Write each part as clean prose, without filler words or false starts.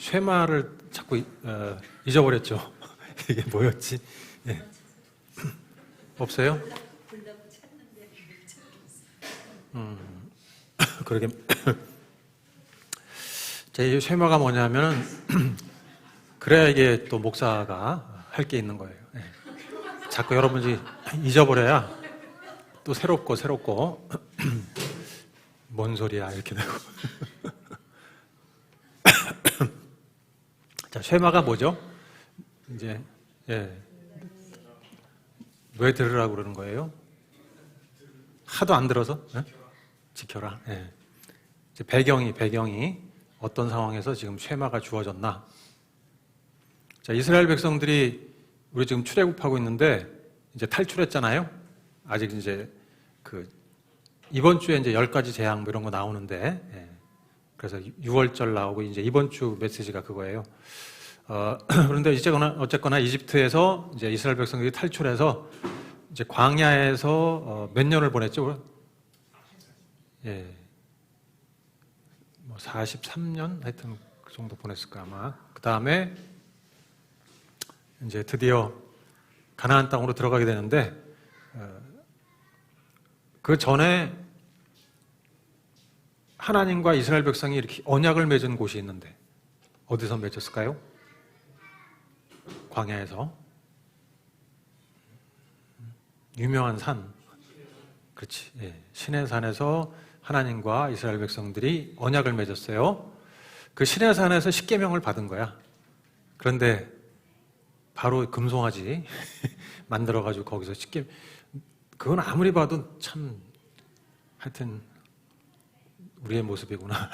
쉐마를 자꾸 잊어버렸죠. 이게 뭐였지? 예. 없어요? 그러게. 제 쉐마가 뭐냐면은 그래야 이게 또 목사가 할 게 있는 거예요. 예. 자꾸 여러분이 잊어버려야 또 새롭고 뭔 소리야 이렇게 되고. 자, 쉐마가 뭐죠? 이제 왜 들으라고 그러는 거예요? 하도 안 들어서? 예? 지켜라. 예. 이제 배경이 어떤 상황에서 지금 쉐마가 주어졌나? 자, 이스라엘 백성들이 우리 지금 출애굽하고 있는데 이제 탈출했잖아요. 아직 이제 이번 주에 이제 10가지 재앙 뭐 이런 거 나오는데, 예. 그래서 6월절 나오고 이제 이번 주 메시지가 그거예요. 그런데 어쨌거나 이집트에서 이제 이스라엘 백성들이 탈출해서 이제 광야에서 몇 년을 보냈죠? 예. 뭐 43년 하여튼 그 정도 보냈을까 아마. 그 다음에 이제 드디어 가나안 땅으로 들어가게 되는데 그 전에 하나님과 이스라엘 백성이 이렇게 언약을 맺은 곳이 있는데 어디서 맺었을까요? 광야에서. 유명한 산. 그렇지. 예. 시내산에서 하나님과 이스라엘 백성들이 언약을 맺었어요. 그 시내산에서 십계명을 받은 거야. 그런데 바로 금송아지 만들어가지고 거기서 그건 아무리 봐도 참 하여튼 우리의 모습이구나.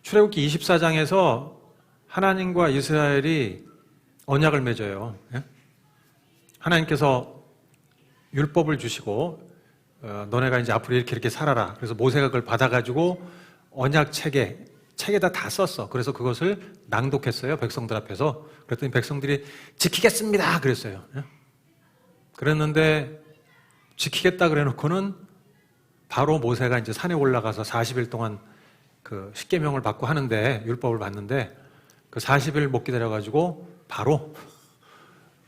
출애굽기 24장에서 하나님과 이스라엘이 언약을 맺어요. 하나님께서 율법을 주시고 너네가 이제 앞으로 이렇게 살아라. 그래서 모세가 그걸 받아가지고 언약 책에다 다 썼어. 그래서 그것을 낭독했어요. 백성들 앞에서. 그랬더니 백성들이 지키겠습니다. 그랬어요. 그랬는데 지키겠다 그래놓고는 바로 모세가 이제 산에 올라가서 40일 동안 그 십계명을 받고 하는데 율법을 받는데 그 40일 못 기다려가지고 바로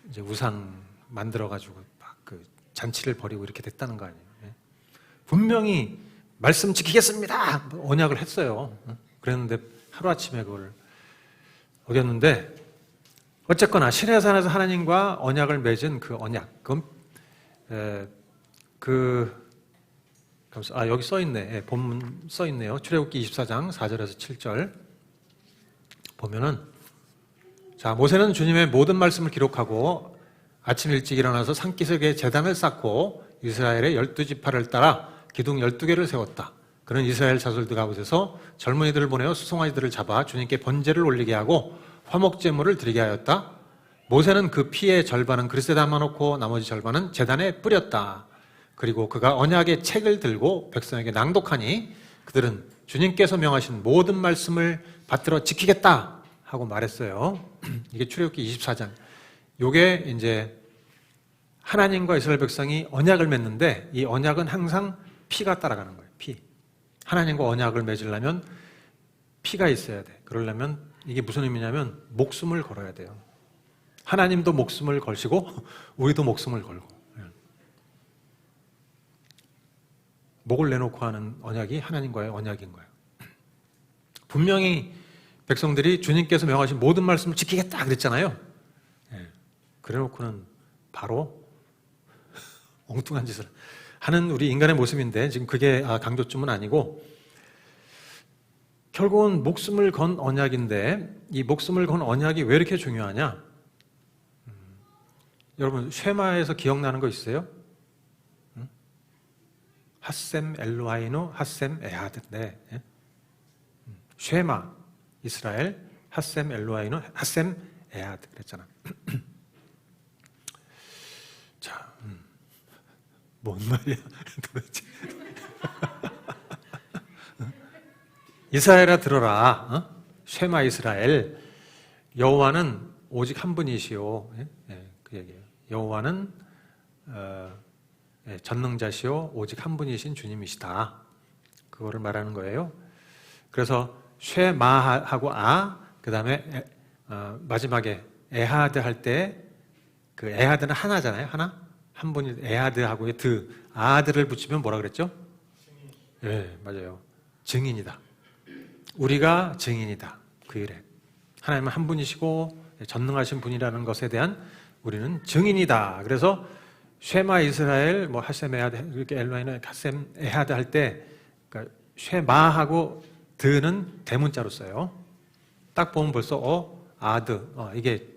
이제 우상 만들어가지고 막 그 잔치를 벌이고 이렇게 됐다는 거 아니에요. 분명히 말씀 지키겠습니다. 언약을 했어요. 그랬는데 하루아침에 그걸 어겼는데 어쨌거나 시내산에서 하나님과 언약을 맺은 그 언약 여기 써있네. 본문 써있네요. 출애굽기 24장 4절에서 7절 보면은 자, 모세는 주님의 모든 말씀을 기록하고 아침 일찍 일어나서 산기슭에 제단을 쌓고 이스라엘의 12지파를 따라 기둥 12개를 세웠다. 그는 이스라엘 자손들 가운데서 젊은이들을 보내어 수송아지들을 잡아 주님께 번제를 올리게 하고 화목제물을 드리게 하였다. 모세는 그 피의 절반은 그릇에 담아놓고 나머지 절반은 제단에 뿌렸다. 그리고 그가 언약의 책을 들고 백성에게 낭독하니 그들은 주님께서 명하신 모든 말씀을 받들어 지키겠다 하고 말했어요. 이게 출애굽기 24장. 요게 이제 하나님과 이스라엘 백성이 언약을 맺는데 이 언약은 항상 피가 따라가는 거예요. 피. 하나님과 언약을 맺으려면 피가 있어야 돼. 그러려면 이게 무슨 의미냐면 목숨을 걸어야 돼요. 하나님도 목숨을 걸시고 우리도 목숨을 걸고. 목을 내놓고 하는 언약이 하나님과의 언약인 거예요. 분명히 백성들이 주님께서 명하신 모든 말씀을 지키겠다 그랬잖아요. 그래놓고는 바로 엉뚱한 짓을 하는 우리 인간의 모습인데 지금 그게 강조점은 아니고 결국은 목숨을 건 언약인데 이 목숨을 건 언약이 왜 이렇게 중요하냐? 여러분 쉐마에서 기억나는 거 있어요? 핫셈 엘로하이노 핫셈 에하드인데 쉐마 이스라엘 핫셈 엘로하이노 핫셈 에하드 그랬잖아. 자, 뭔 말이야 도대체. 이스라엘아 들어라. 쉐마 이스라엘 여호와는 오직 한 분이시오. 그 얘기예요. 여호와는 전능자시오 오직 한 분이신 주님이시다. 그거를 말하는 거예요. 그래서 쉐마하고 그 다음에 마지막에 에하드 할 때 그 에하드는 하나잖아요. 하나? 한 분이 에하드하고의 아들을 붙이면 뭐라 그랬죠? 네, 맞아요. 증인이다. 우리가 증인이다. 그 일에. 하나님은 한 분이시고 전능하신 분이라는 것에 대한 우리는 증인이다. 그래서 쉐마 이스라엘, 뭐 하셈 에하드, 이렇게 엘로히는 하셈 에하드 할 때 그러니까 쉐마하고 드는 대문자로 써요. 딱 보면 벌써 아드, 이게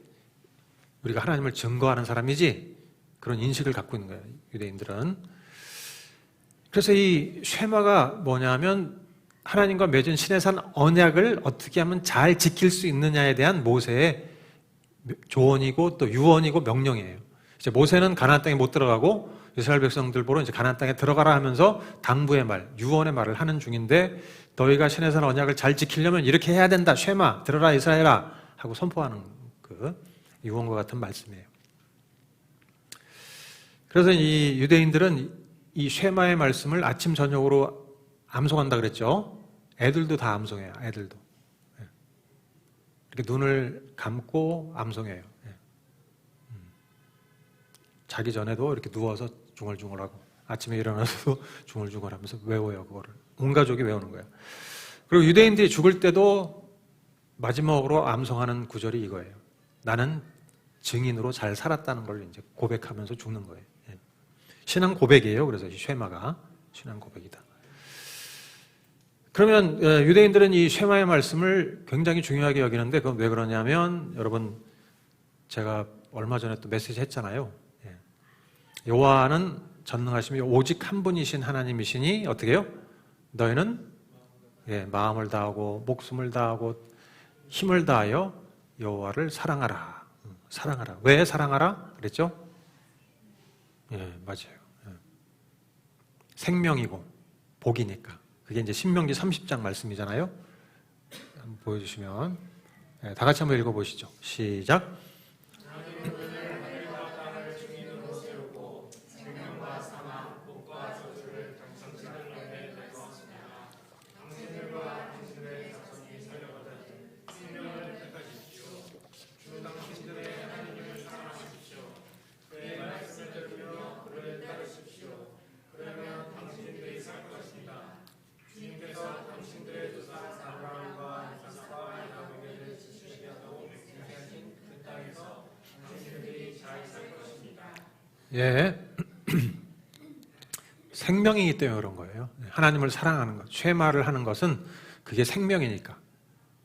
우리가 하나님을 증거하는 사람이지, 그런 인식을 갖고 있는 거예요, 유대인들은. 그래서 이 쉐마가 뭐냐면 하나님과 맺은 신의 산 언약을 어떻게 하면 잘 지킬 수 있느냐에 대한 모세의 조언이고 또 유언이고 명령이에요. 이제 모세는 가나안 땅에 못 들어가고 이스라엘 백성들 보러 이제 가나안 땅에 들어가라 하면서 당부의 말, 유언의 말을 하는 중인데, 너희가 신의 산 언약을 잘 지키려면 이렇게 해야 된다. 쉐마, 들어라 이스라엘아 하고 선포하는 그 유언과 같은 말씀이에요. 그래서 이 유대인들은 이 쉐마의 말씀을 아침 저녁으로 암송한다 그랬죠. 애들도 다 암송해요. 애들도 이렇게 눈을 감고 암송해요. 자기 전에도 이렇게 누워서 중얼중얼하고 아침에 일어나서도 중얼중얼하면서 외워요. 그거를 온 가족이 외우는 거예요. 그리고 유대인들이 죽을 때도 마지막으로 암송하는 구절이 이거예요. 나는 증인으로 잘 살았다는 걸 이제 고백하면서 죽는 거예요. 신앙 고백이에요. 그래서 이 쉐마가 신앙 고백이다. 그러면 유대인들은 이 쉐마의 말씀을 굉장히 중요하게 여기는데, 그건 왜 그러냐면, 여러분 제가 얼마 전에 또 메시지 했잖아요. 여호와는 전능하심이 오직 한 분이신 하나님이시니 어떻게 해요? 너희는 마음을 다하고 목숨을 다하고 힘을 다하여 여호와를 사랑하라. 사랑하라. 왜 사랑하라? 그랬죠? 맞아요. 생명이고 복이니까. 그게 이제 신명기 30장 말씀이잖아요. 한번 보여주시면 다 같이 한번 읽어보시죠. 시작. 생명이기 때문에 그런 거예요. 하나님을 사랑하는 것, 쉐마를 하는 것은 그게 생명이니까.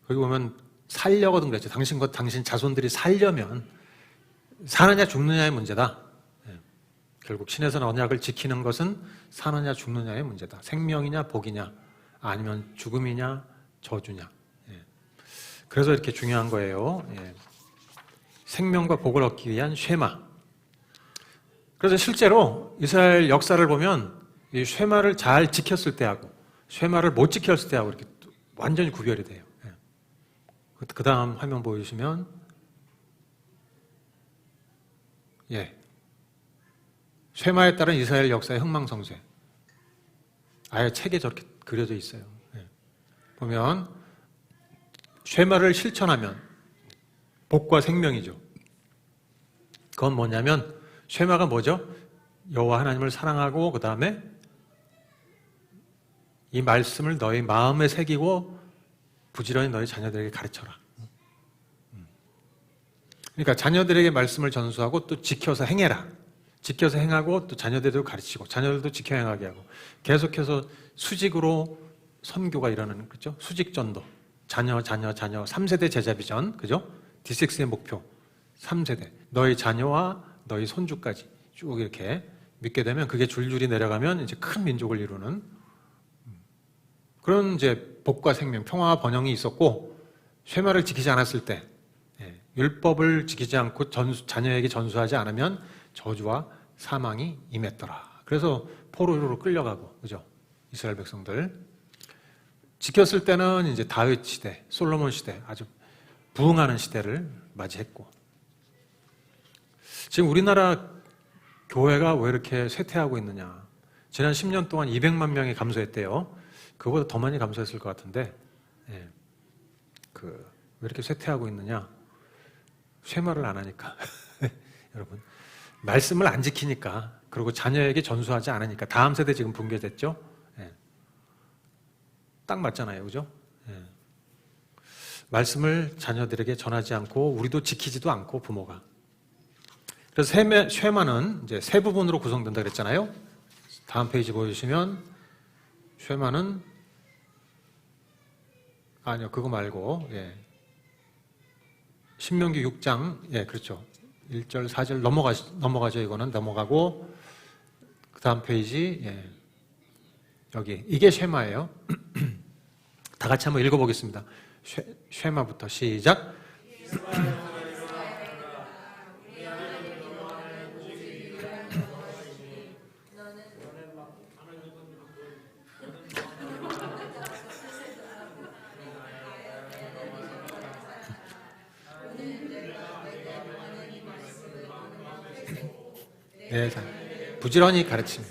거기 보면 살려거든 그랬죠. 당신과 당신 자손들이 살려면 사느냐 죽느냐의 문제다. 결국 신의 산 언약을 지키는 것은 사느냐 죽느냐의 문제다. 생명이냐 복이냐 아니면 죽음이냐 저주냐. 그래서 이렇게 중요한 거예요. 생명과 복을 얻기 위한 쉐마. 그래서 실제로 이스라엘 역사를 보면 이 쉐마를 잘 지켰을 때하고 쉐마를 못 지켰을 때하고 이렇게 완전히 구별이 돼요. 그 다음 화면 보여주시면 쉐마에 따른 이스라엘 역사의 흥망성쇠. 아예 책에 저렇게 그려져 있어요. 보면 쉐마를 실천하면 복과 생명이죠. 그건 뭐냐면 쉐마가 뭐죠? 여호와 하나님을 사랑하고 그 다음에 이 말씀을 너희 마음에 새기고 부지런히 너희 자녀들에게 가르쳐라. 그러니까 자녀들에게 말씀을 전수하고 또 지켜서 행해라. 지켜서 행하고 또 자녀들도 가르치고 자녀들도 지켜 행하게 하고 계속해서 수직으로 선교가 일어나는 거죠. 수직 전도. 자녀 3세대 제자 비전. 그죠? D6의 목표 3세대. 너희 자녀와 너희 손주까지 쭉 이렇게 믿게 되면 그게 줄줄이 내려가면 이제 큰 민족을 이루는 그런 이제 복과 생명, 평화와 번영이 있었고, 쉐마를 지키지 않았을 때, 율법을 지키지 않고 자녀에게 전수하지 않으면 저주와 사망이 임했더라. 그래서 포로로 끌려가고, 그죠? 이스라엘 백성들. 지켰을 때는 이제 다윗 시대, 솔로몬 시대, 아주 부흥하는 시대를 맞이했고. 지금 우리나라 교회가 왜 이렇게 쇠퇴하고 있느냐. 지난 10년 동안 200만 명이 감소했대요. 그거보다 더 많이 감소했을 것 같은데, 왜 이렇게 쇠퇴하고 있느냐? 쇠말을 안 하니까. 여러분, 말씀을 안 지키니까, 그리고 자녀에게 전수하지 않으니까. 다음 세대 지금 붕괴됐죠? 예. 딱 맞잖아요, 그죠? 예. 말씀을 자녀들에게 전하지 않고 우리도 지키지도 않고 부모가. 그래서 쇠마는 이제 세 부분으로 구성된다 그랬잖아요. 다음 페이지 보여주시면 쇠마는 아니요, 그거 말고, 예. 신명기 6장, 예, 그렇죠. 1절, 4절 넘어가죠. 이거는 넘어가고, 그 다음 페이지, 예. 여기, 이게 쉐마예요. 다 같이 한번 읽어보겠습니다. 쉐마부터 시작. 네, 부지런히 가르치며.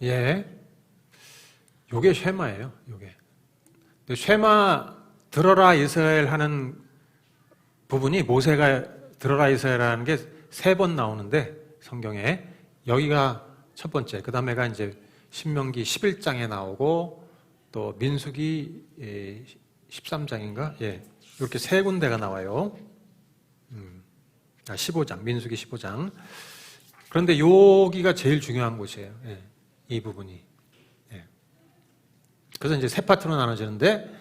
예, 요게 쉐마예요. 요게. 쉐마 들어라 이스라엘 하는 부분이 모세가 들어라 이스라엘이라는 게 3번 나오는데 성경에 여기가 첫 번째, 그 다음에가 이제 신명기 11장에 나오고 또 민수기 13장인가? 예, 이렇게 3군데가 나와요. 15장, 민수기 15장. 그런데 여기가 제일 중요한 곳이에요. 예, 이 부분이. 예. 그래서 이제 세 파트로 나눠지는데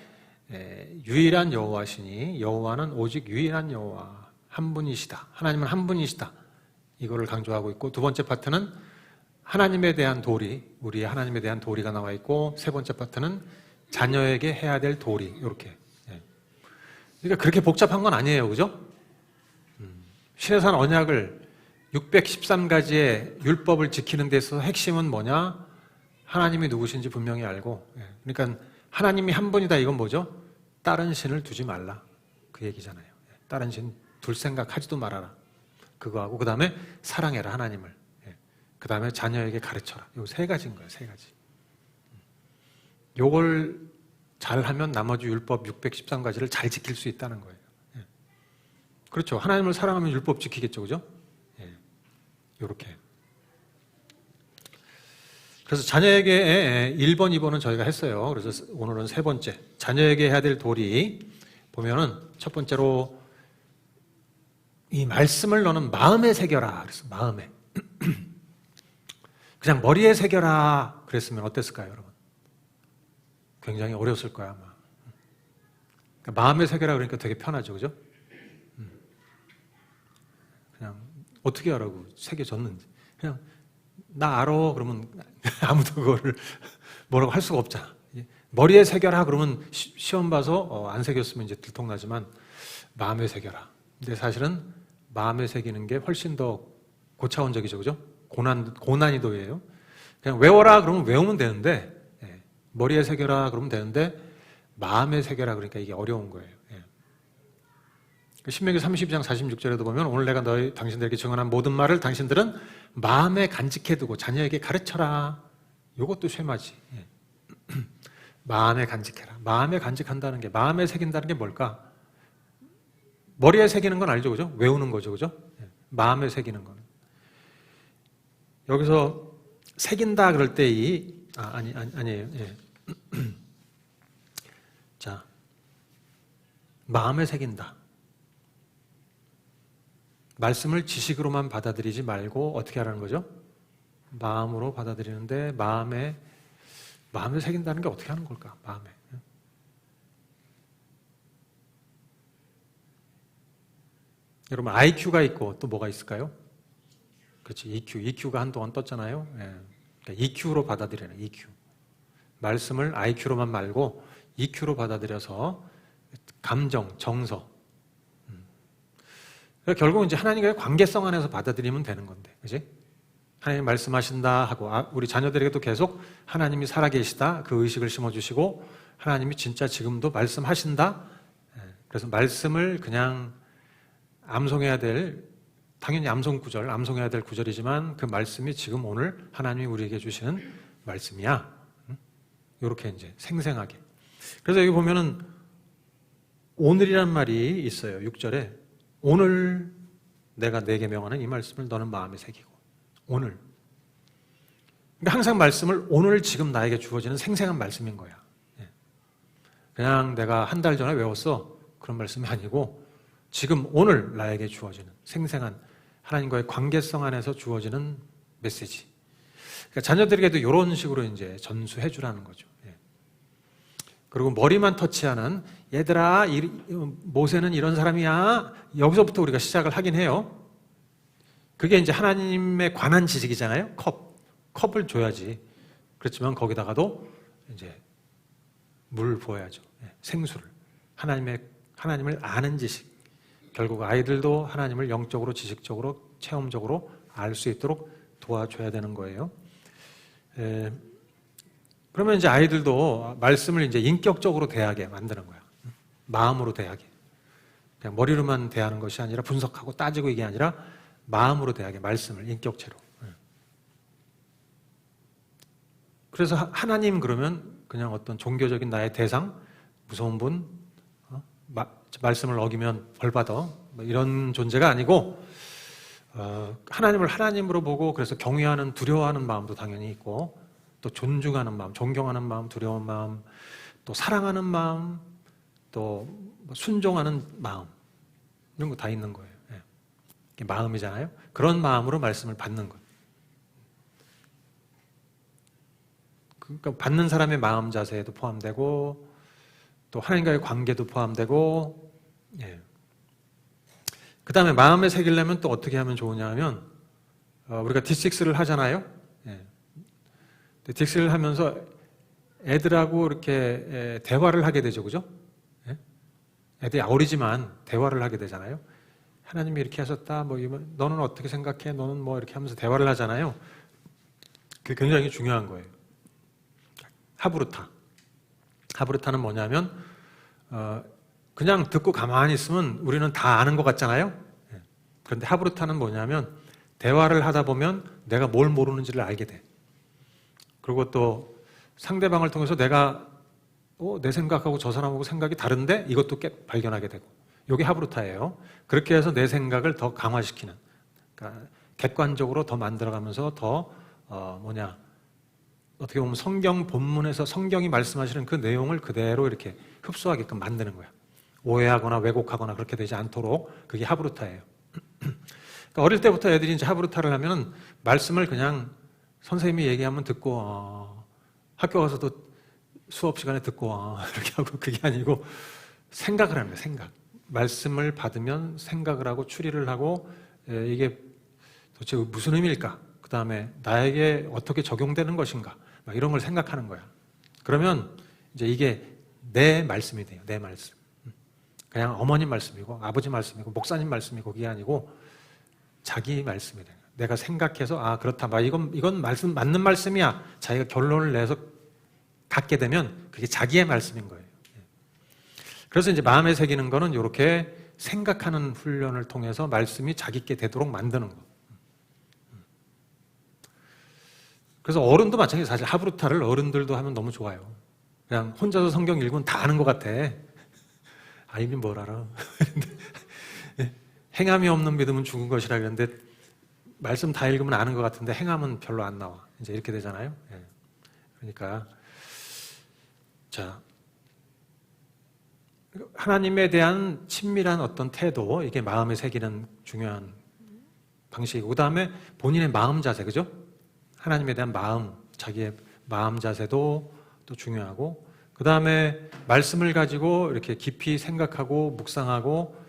유일한 여호와시니 여호와는 오직 유일한 여호와 한 분이시다. 하나님은 한 분이시다. 이거를 강조하고 있고, 두 번째 파트는 하나님에 대한 도리, 우리의 하나님에 대한 도리가 나와 있고, 세 번째 파트는 자녀에게 해야 될 도리. 이렇게. 그러니까 그렇게 복잡한 건 아니에요, 그죠? 신해산 언약을 613가지의 율법을 지키는 데 있어서 핵심은 뭐냐? 하나님이 누구신지 분명히 알고, 그러니까 하나님이 한 분이다. 이건 뭐죠? 다른 신을 두지 말라. 그 얘기잖아요. 다른 신 둘 생각 하지도 말아라. 그거하고, 그 다음에 사랑해라, 하나님을. 그 다음에 자녀에게 가르쳐라. 요 3가지인 거예요, 3가지. 요걸 잘하면 나머지 율법 613가지를 잘 지킬 수 있다는 거예요. 그렇죠. 하나님을 사랑하면 율법 지키겠죠, 그죠? 요렇게. 그래서 자녀에게 1번, 2번은 저희가 했어요. 그래서 오늘은 3번째. 자녀에게 해야 될 도리. 보면은 첫 번째로 이 말씀을 너는 마음에 새겨라. 그래서 마음에. 그냥 머리에 새겨라. 그랬으면 어땠을까요, 여러분? 굉장히 어려웠을 거야, 아마. 그러니까 마음에 새겨라 그러니까 되게 편하죠, 그죠? 그냥 어떻게 하라고 새겨졌는지. 그냥 나 알아. 그러면 아무도 그거를 뭐라고 할 수가 없잖아. 머리에 새겨라. 그러면 시험 봐서 안 새겼으면 이제 들통나지만 마음에 새겨라. 근데 사실은 마음에 새기는 게 훨씬 더 고차원적이죠, 그죠? 고난이도예요. 그냥 외워라. 그러면 외우면 되는데, 머리에 새겨라. 그러면 되는데 마음에 새겨라. 그러니까 이게 어려운 거예요. 신명기 32장 46절에도 보면 오늘 내가 당신들에게 증언한 모든 말을 당신들은 마음에 간직해두고 자녀에게 가르쳐라. 이것도 쉐마지. 마음에 간직해라. 마음에 간직한다는 게, 마음에 새긴다는 게 뭘까? 머리에 새기는 건 아니죠, 그죠? 외우는 거죠, 그죠? 마음에 새기는 거는. 여기서 새긴다 그럴 때 아니에요. 예. 자, 마음에 새긴다. 말씀을 지식으로만 받아들이지 말고 어떻게 하라는 거죠? 마음으로 받아들이는데 마음에 새긴다는 게 어떻게 하는 걸까? 마음에. 여러분 IQ가 있고 또 뭐가 있을까요? 그렇지, EQ가 한동안 떴잖아요. 그러니까 EQ로 받아들이는 EQ. 말씀을 IQ로만 말고 EQ로 받아들여서 감정, 정서. 그러니까 결국 이제 하나님과의 관계성 안에서 받아들이면 되는 건데, 그지? 하나님 말씀하신다 하고 우리 자녀들에게도 계속 하나님이 살아계시다 그 의식을 심어주시고 하나님이 진짜 지금도 말씀하신다. 그래서 말씀을 그냥 암송해야 될 당연히 암송해야 될 구절이지만 그 말씀이 지금 오늘 하나님이 우리에게 주시는 말씀이야. 이렇게 이제 생생하게. 그래서 여기 보면은 오늘이란 말이 있어요. 6절에 오늘 내가 내게 명하는 이 말씀을 너는 마음에 새기고 오늘. 그러니까 항상 말씀을 오늘 지금 나에게 주어지는 생생한 말씀인 거야. 그냥 내가 한 달 전에 외웠어. 그런 말씀이 아니고 지금 오늘 나에게 주어지는 생생한 하나님과의 관계성 안에서 주어지는 메시지. 그러니까 자녀들에게도 이런 식으로 이제 전수해 주라는 거죠. 그리고 머리만 터치하는 얘들아 모세는 이런 사람이야. 여기서부터 우리가 시작을 하긴 해요. 그게 이제 하나님에 관한 지식이잖아요. 컵을 줘야지. 그렇지만 거기다가도 이제 물 부어야죠. 생수를. 하나님을 아는 지식. 결국 아이들도 하나님을 영적으로, 지식적으로, 체험적으로 알 수 있도록 도와줘야 되는 거예요. 그러면 이제 아이들도 말씀을 이제 인격적으로 대하게 만드는 거야. 마음으로 대하게. 그냥 머리로만 대하는 것이 아니라 분석하고 따지고 이게 아니라 마음으로 대하게 말씀을 인격체로. 그래서 하나님 그러면 그냥 어떤 종교적인 나의 대상, 무서운 분, 말씀을 어기면 벌 받아. 뭐 이런 존재가 아니고 하나님을 하나님으로 보고 그래서 경외하는 두려워하는 마음도 당연히 있고 또 존중하는 마음, 존경하는 마음, 두려운 마음, 또 사랑하는 마음, 또 순종하는 마음 이런 거 다 있는 거예요. 이게 마음이잖아요. 그런 마음으로 말씀을 받는 거예요. 그러니까 받는 사람의 마음 자세에도 포함되고 또 하나님과의 관계도 포함되고 그 다음에 마음에 새기려면 또 어떻게 하면 좋으냐 하면 우리가 D6를 하잖아요. D6를 하면서 애들하고 이렇게 대화를 하게 되죠. 그죠? 애들이 어리지만 대화를 하게 되잖아요. 하나님이 이렇게 하셨다. 뭐 너는 어떻게 생각해? 너는 뭐 이렇게 하면서 대화를 하잖아요. 그게 굉장히 중요한 거예요. 하브루타는 뭐냐면 그냥 듣고 가만히 있으면 우리는 다 아는 것 같잖아요. 그런데 하브루타는 뭐냐면 대화를 하다 보면 내가 뭘 모르는지를 알게 돼. 그리고 또 상대방을 통해서 내가 내 생각하고 저 사람하고 생각이 다른데 이것도 발견하게 되고 이게 하브루타예요. 그렇게 해서 내 생각을 더 강화시키는 그러니까 객관적으로 더 만들어가면서 더 어떻게 보면 성경 본문에서 성경이 말씀하시는 그 내용을 그대로 이렇게 흡수하게끔 만드는 거야. 오해하거나 왜곡하거나 그렇게 되지 않도록 그게 하브루타예요. 그러니까 어릴 때부터 애들이 이제 하브루타를 하면은 말씀을 그냥 선생님이 얘기하면 듣고 학교 가서도 수업 시간에 듣고 이렇게 하고 그게 아니고 생각을 하는 거예요. 생각. 말씀을 받으면 생각을 하고 추리를 하고 이게 도대체 무슨 의미일까? 그 다음에 나에게 어떻게 적용되는 것인가? 막 이런 걸 생각하는 거야. 그러면 이제 이게 내 말씀이 돼요. 내 말씀. 그냥 어머님 말씀이고 아버지 말씀이고 목사님 말씀이고 그게 아니고 자기 말씀이 돼요. 내가 생각해서 그렇다. 이건 말씀 맞는 말씀이야. 자기가 결론을 내서 갖게 되면 그게 자기의 말씀인 거예요. 그래서 이제 마음에 새기는 거는 이렇게 생각하는 훈련을 통해서 말씀이 자기께 되도록 만드는 거. 그래서 어른도 마찬가지예요. 사실 하브루타를 어른들도 하면 너무 좋아요. 그냥 혼자서 성경 읽으면 다 아는 것 같아. 이미 뭘 알아. 행함이 없는 믿음은 죽은 것이라 그랬는데 말씀 다 읽으면 아는 것 같은데 행함은 별로 안 나와. 이제 이렇게 되잖아요. 그러니까 하나님에 대한 친밀한 어떤 태도, 이게 마음에 새기는 중요한 방식이고, 그 다음에 본인의 마음 자세, 그죠? 하나님에 대한 마음, 자기의 마음 자세도 또 중요하고, 그 다음에 말씀을 가지고 이렇게 깊이 생각하고 묵상하고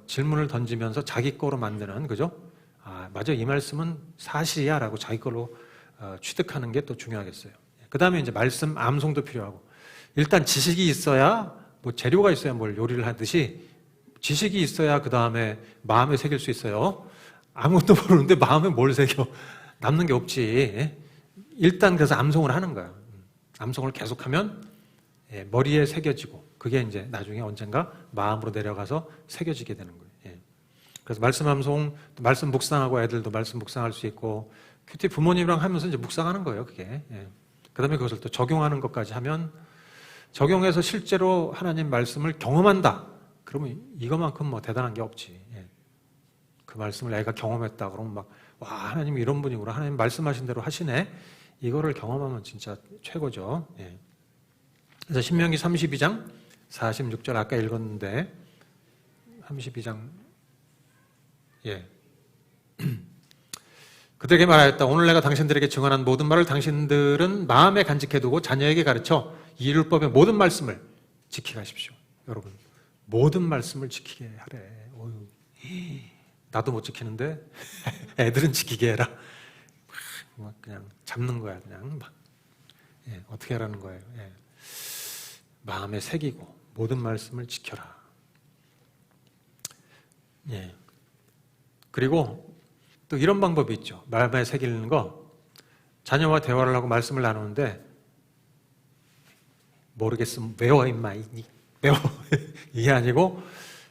질문을 던지면서 자기 거로 만드는, 그죠? 맞아, 이 말씀은 사실이야 라고 자기 걸로 취득하는 게 또 중요하겠어요. 그 다음에 이제 말씀 암송도 필요하고, 일단 지식이 있어야, 뭐 재료가 있어야 뭘 요리를 하듯이 지식이 있어야 그 다음에 마음에 새길 수 있어요. 아무것도 모르는데 마음에 뭘 새겨? 남는 게 없지. 예? 일단 그래서 암송을 하는 거야. 암송을 계속하면 머리에 새겨지고 그게 이제 나중에 언젠가 마음으로 내려가서 새겨지게 되는 거예요. 예. 그래서 말씀 암송, 말씀 묵상하고 애들도 말씀 묵상할 수 있고 큐티 부모님이랑 하면서 이제 묵상하는 거예요. 그게. 예. 그다음에 그것을 또 적용하는 것까지 하면 적용해서 실제로 하나님 말씀을 경험한다. 그러면 이거만큼 뭐 대단한 게 없지. 예. 그 말씀을 애가 경험했다. 그러면 막 와, 하나님이 이런 분이구나. 하나님 말씀하신 대로 하시네. 이거를 경험하면 진짜 최고죠. 예. 그래서 신명기 32장 46절 아까 읽었는데 32장 예. 그들에게 말하였다. 오늘 내가 당신들에게 증언한 모든 말을 당신들은 마음에 간직해두고 자녀에게 가르쳐 이 율법의 모든 말씀을 지키게 하십시오. 여러분 모든 말씀을 지키게 하래. 어휴, 나도 못 지키는데 애들은 지키게 해라. 막 그냥 잡는 거야. 그냥 막 예, 어떻게 하라는 거예요. 예. 마음에 새기고 모든 말씀을 지켜라. 예. 그리고 또 이런 방법이 있죠. 마음에 새기는 거. 자녀와 대화를 하고 말씀을 나누는데 모르겠으면 외워 임마. 외워. 이게 아니고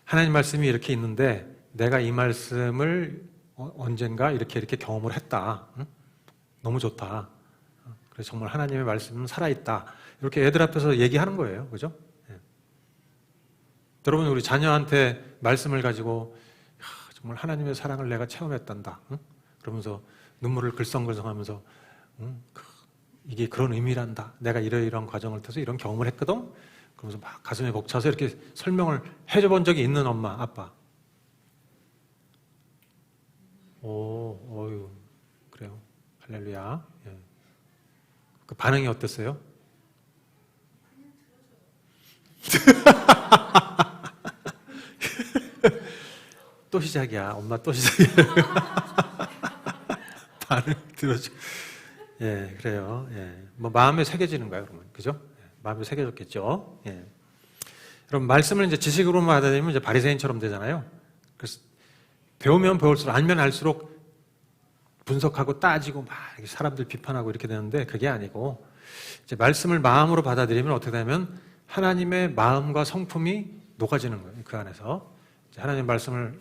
하나님 말씀이 이렇게 있는데 내가 이 말씀을 언젠가 이렇게 경험을 했다. 응? 너무 좋다. 그래서 정말 하나님의 말씀은 살아있다. 이렇게 애들 앞에서 얘기하는 거예요. 그죠? 예. 여러분 우리 자녀한테 말씀을 가지고 정말 하나님의 사랑을 내가 체험했단다. 응? 그러면서 눈물을 글썽글썽하면서 응? 이게 그런 의미란다. 내가 이러이러한 과정을 통해서 이런 경험을 했거든. 그러면서 막 가슴에 벅차서 이렇게 설명을 해줘 본 적이 있는 엄마, 아빠. 어유, 그래요. 할렐루야. 예. 그 반응이 어땠어요? 또 시작이야. 엄마 또 시작이야. 반응 들어줘. 예, 그래요. 예. 뭐 마음에 새겨지는 거예요, 그러면. 그죠? 예, 마음에 새겨졌겠죠. 예. 그럼 말씀을 이제 지식으로만 받아들이면 이제 바리새인처럼 되잖아요. 그래서 배우면 배울수록 알면 알수록 분석하고 따지고 막 사람들 비판하고 이렇게 되는데 그게 아니고 이제 말씀을 마음으로 받아들이면 어떻게 되면 하나님의 마음과 성품이 녹아지는 거예요. 그 안에서 하나님의 말씀을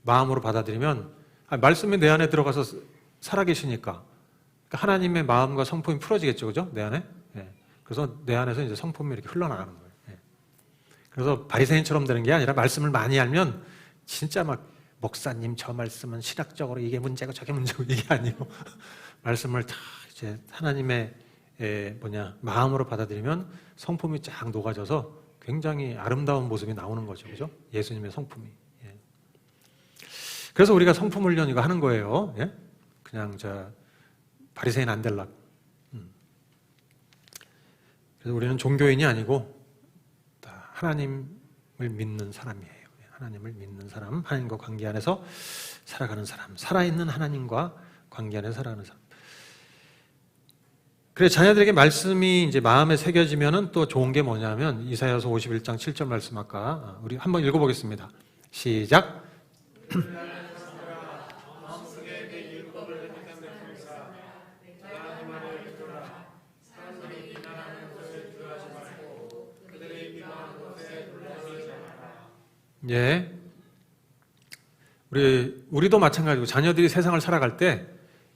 마음으로 받아들이면 말씀이 내 안에 들어가서 살아계시니까 하나님의 마음과 성품이 풀어지겠죠, 그죠? 내 안에. 예. 그래서 내 안에서 이제 성품이 이렇게 흘러나가는 거예요. 예. 그래서 바리새인처럼 되는 게 아니라 말씀을 많이 알면 진짜 막 목사님 저 말씀은 신학적으로 이게 문제고 저게 문제고 이게 아니고 말씀을 다 이제 하나님의 마음으로 받아들이면 성품이 쫙 녹아져서 굉장히 아름다운 모습이 나오는 거죠, 그죠? 예수님의 성품이. 예. 그래서 우리가 성품 훈련 이거 하는 거예요. 예? 그냥 바리새인 안 될락. 그래서 우리는 종교인이 아니고 다 하나님을 믿는 사람이에요. 하나님을 믿는 사람, 하나님과 관계 안에서 살아가는 사람, 살아있는 하나님과 관계 안에서 살아가는 사람. 그래 자녀들에게 말씀이 이제 마음에 새겨지면은 또 좋은 게 뭐냐면 이사야서 51장 7절 말씀 아까 우리 한번 읽어보겠습니다. 시작. 예. 우리도 마찬가지고 자녀들이 세상을 살아갈 때